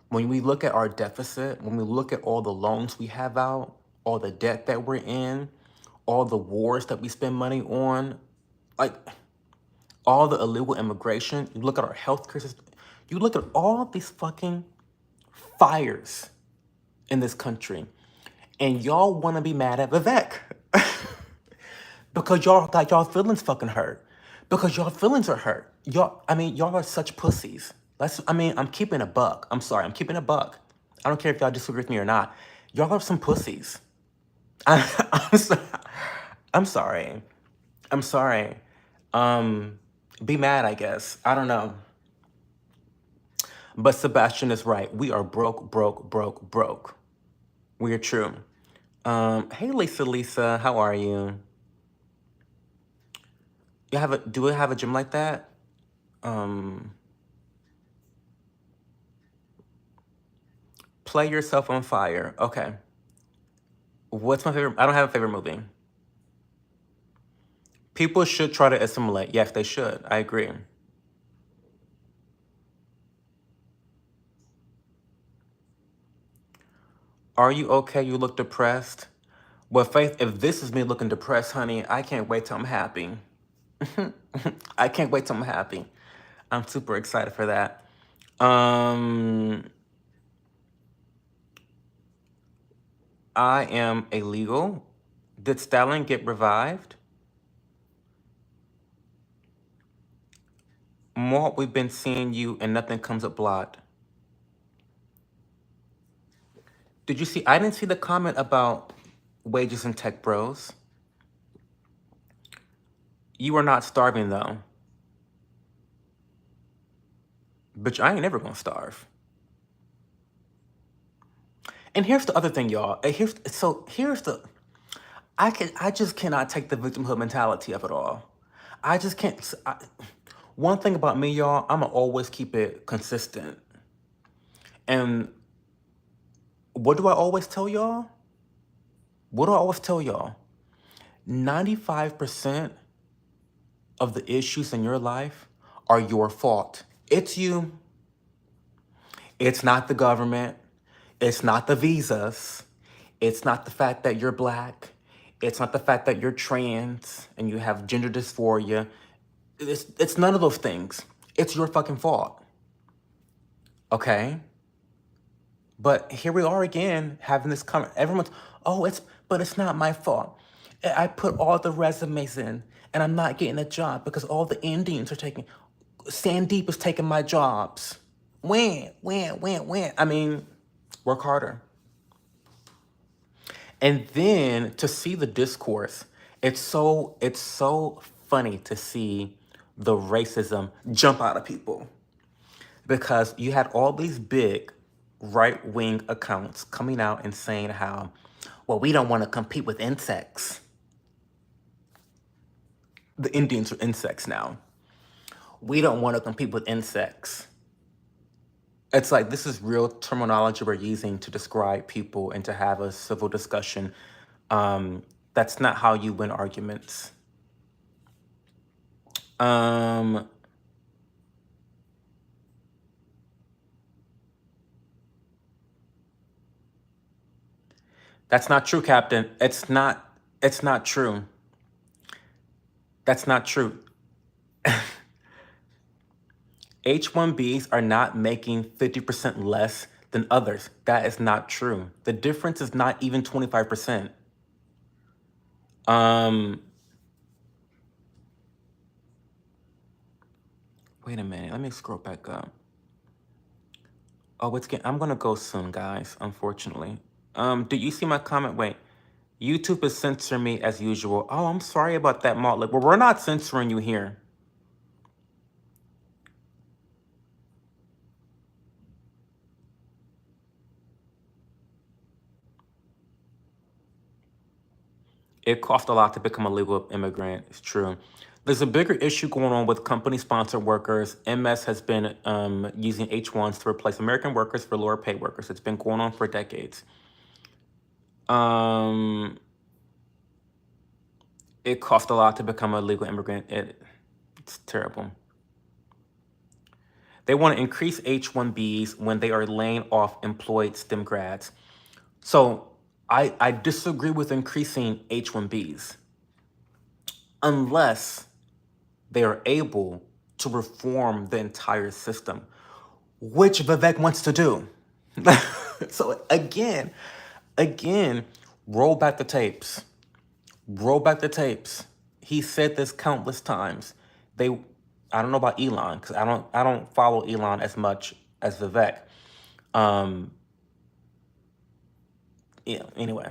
When we look at our deficit, when we look at all the loans we have out, all the debt that we're in, all the wars that we spend money on, like all the illegal immigration, you look at our healthcare system, you look at all these fucking fires in this country, and y'all want to be mad at Vivek because y'all got y'all feelings fucking hurt, because y'all feelings are hurt. Y'all are such pussies. I'm keeping a buck. I'm sorry, I'm keeping a buck. I don't care if y'all disagree with me or not. Y'all are some pussies. I'm sorry. I'm sorry. I'm sorry. Be mad, I guess. I don't know. But Sebastian is right. We are broke, broke, broke, broke. We are true. Hey Lisa, how are you? Do we have a gym like that? Play yourself on fire. Okay. What's my favorite? I don't have a favorite movie. People should try to assimilate. Yes, they should. I agree. Are you okay? You look depressed. Well, Faith, if this is me looking depressed, honey, I can't wait till I'm happy. I can't wait till I'm happy. I'm super excited for that. I am illegal. Did Stalin get revived? More, we've been seeing you and nothing comes up blocked. Did you see? I didn't see the comment about wages and tech bros. You are not starving though. Bitch, I ain't never gonna starve. And here's the other thing, y'all. Here's the I just cannot take the victimhood mentality of it all. I just can't. One thing about me, y'all, I'ma always keep it consistent. And what do I always tell y'all? 95% of the issues in your life are your fault. It's you. It's not the government. It's not the visas. It's not the fact that you're black. It's not the fact that you're trans and you have gender dysphoria. It's none of those things. It's your fucking fault. Okay? But here we are again having this comment. Everyone's, but it's not my fault. I put all the resumes in and I'm not getting a job because all the Indians are taking, Sandeep is taking my jobs. When? I mean, work harder. And then to see the discourse, it's so funny to see the racism jump out of people. Because you had all these big right-wing accounts coming out and saying how, well, we don't want to compete with insects. The Indians are insects now. We don't want to compete with insects. It's like, this is real terminology we're using to describe people and to have a civil discussion. That's not how you win arguments. That's not true, Captain. It's not true. That's not true. H-1Bs are not making 50% less than others. That is not true. The difference is not even 25%. Wait a minute. Let me scroll back up. Oh, I'm gonna go soon, guys, unfortunately. Did you see my comment? Wait. YouTube is censoring me as usual. Oh, I'm sorry about that, Motley. Well, we're not censoring you here. It costs a lot to become a legal immigrant. It's true. There's a bigger issue going on with company-sponsored workers. MS has been using H-1s to replace American workers for lower paid workers. It's been going on for decades. Um, it costs a lot to become a legal immigrant. It's terrible. They want to increase H-1Bs when they are laying off employed STEM grads. So I disagree with increasing H-1Bs unless they are able to reform the entire system, which Vivek wants to do. So again, roll back the tapes. Roll back the tapes. He said this countless times. I don't know about Elon because I don't follow Elon as much as Vivek. Yeah. Anyway,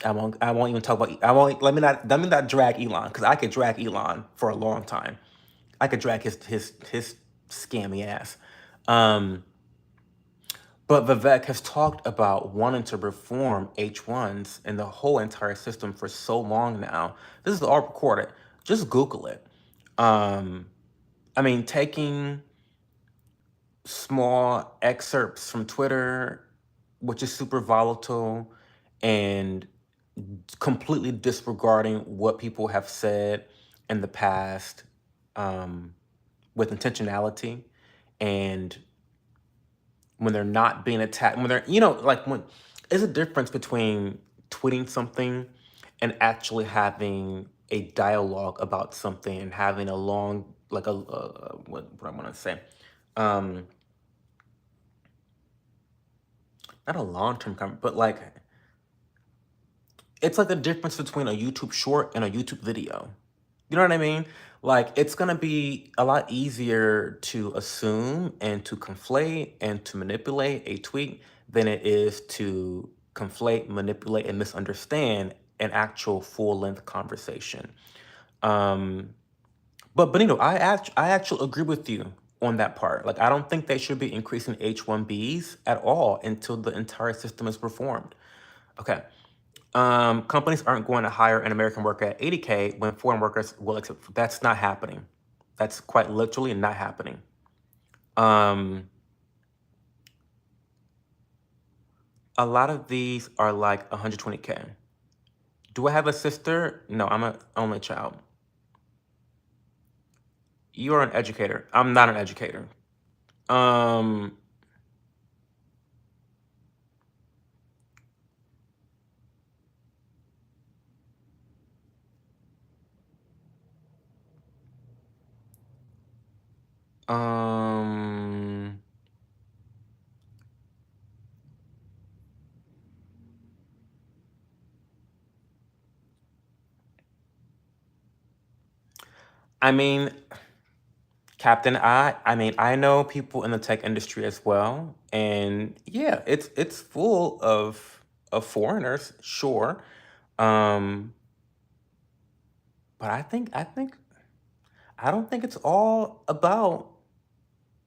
I won't even talk about. Let me not drag Elon because I could drag Elon for a long time. I could drag his scammy ass. But Vivek has talked about wanting to reform H1s and the whole entire system for so long now. This is all recorded. Just Google it. I mean, taking small excerpts from Twitter, which is super volatile, and completely disregarding what people have said in the past with intentionality, and when they're not being attacked, when they're, like when there's a difference between tweeting something and actually having a dialogue about something and having a long, like what I want to say, not a long-term comment, but like, it's like the difference between a YouTube short and a YouTube video. You know what I mean? Like, it's going to be a lot easier to assume and to conflate and to manipulate a tweet than it is to conflate, manipulate, and misunderstand an actual full-length conversation. But Benito, I actually agree with you on that part. Like, I don't think they should be increasing H-1Bs at all until the entire system is reformed. Okay. Companies aren't going to hire an American worker at 80K when foreign workers will accept. That's not happening. That's quite literally not happening. A lot of these are like 120K. Do I have a sister? No, I'm an only child. You are an educator. I'm not an educator. I mean, Captain, I know people in the tech industry as well, and yeah, it's full of foreigners, sure. Um, but I don't think it's all about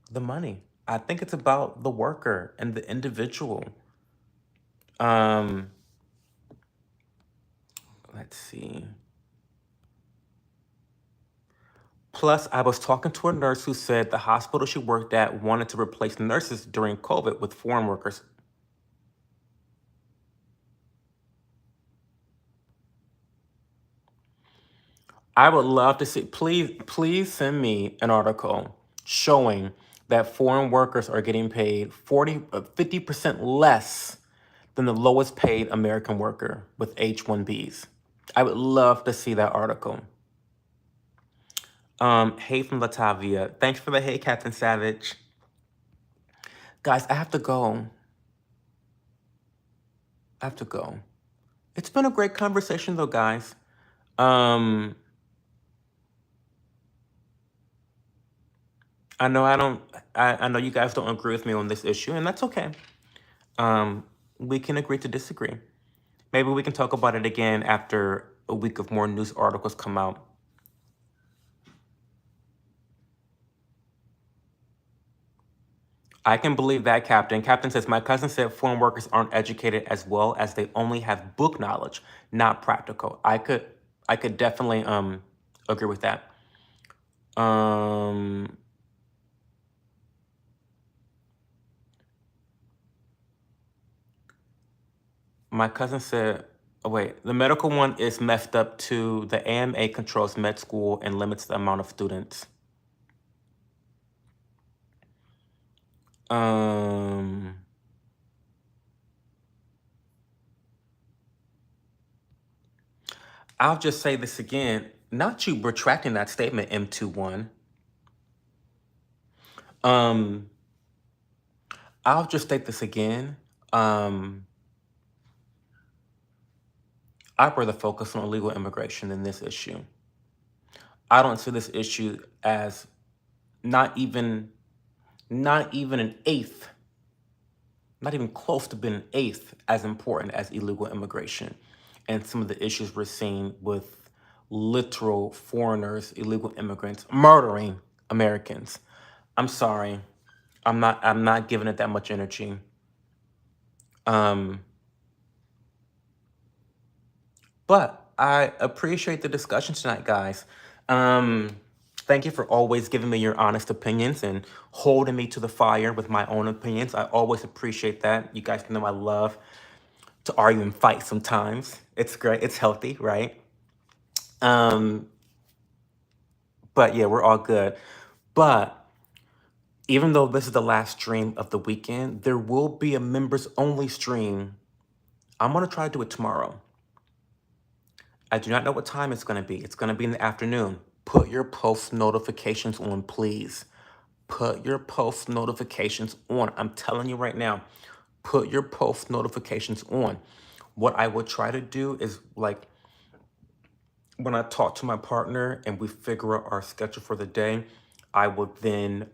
the money. I think it's about the worker and the individual. Um, let's see. Plus, I was talking to a nurse who said the hospital she worked at wanted to replace nurses during COVID with foreign workers. I would love to see, please send me an article showing that foreign workers are getting paid 50% less than the lowest paid American worker with H-1Bs. I would love to see that article. Hey from Latavia. Thanks for the hey, Captain Savage. Guys, I have to go. It's been a great conversation though, guys. I know I know you guys don't agree with me on this issue, and that's okay. We can agree to disagree. Maybe we can talk about it again after a week of more news articles come out. I can believe that, Captain. Captain says, my cousin said foreign workers aren't educated as well as they only have book knowledge, not practical. I could I could definitely agree with that. Um, my cousin said, oh wait, the medical one is messed up too. The AMA controls med school and limits the amount of students. I'll just say this again, not you retracting that statement, M21. I'll just state this again. I'd rather focus on illegal immigration than this issue. I don't see this issue as not even an eighth, not even close to being an eighth as important as illegal immigration and some of the issues we're seeing with literal foreigners, illegal immigrants, murdering Americans. I'm sorry. I'm not giving it that much energy. But I appreciate the discussion tonight, guys. Thank you for always giving me your honest opinions and holding me to the fire with my own opinions. I always appreciate that. You guys know I love to argue and fight sometimes. It's great. It's healthy, right? But yeah, we're all good. But even though this is the last stream of the weekend, there will be a members only stream. I'm going to try to do it tomorrow. I do not know what time it's going to be. It's going to be in the afternoon. Put your post notifications on, please. Put your post notifications on. I'm telling you right now, put your post notifications on. What I will try to do is, like, when I talk to my partner and we figure out our schedule for the day, I will then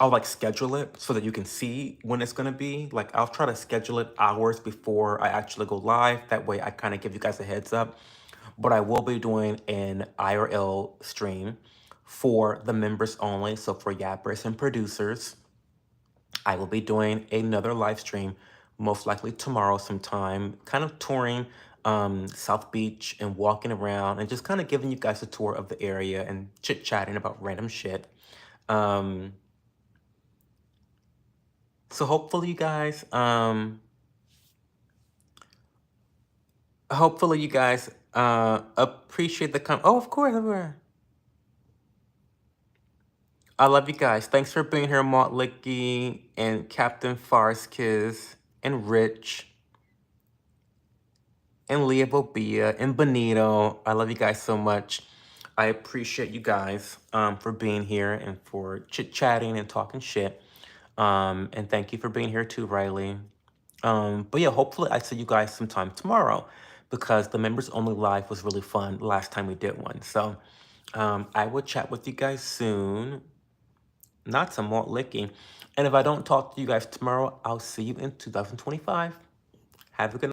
I'll like schedule it so that you can see when it's gonna be. Like, I'll try to schedule it hours before I actually go live. That way I kind of give you guys a heads up. But I will be doing an IRL stream for the members only. So for yappers and producers, I will be doing another live stream, most likely tomorrow sometime, kind of touring South Beach and walking around and just kind of giving you guys a tour of the area and chit-chatting about random shit. So hopefully you guys, appreciate the oh, of course, everywhere. I love you guys. Thanks for being here, Malt Licky and Captain Farskiz and Rich and Leah Bobia and Benito. I love you guys so much. I appreciate you guys for being here and for chit-chatting and talking shit. And thank you for being here too, Riley. But yeah, hopefully I see you guys sometime tomorrow because the members only live was really fun last time we did one. So I will chat with you guys soon. Not some more licking. And if I don't talk to you guys tomorrow, I'll see you in 2025. Have a good night.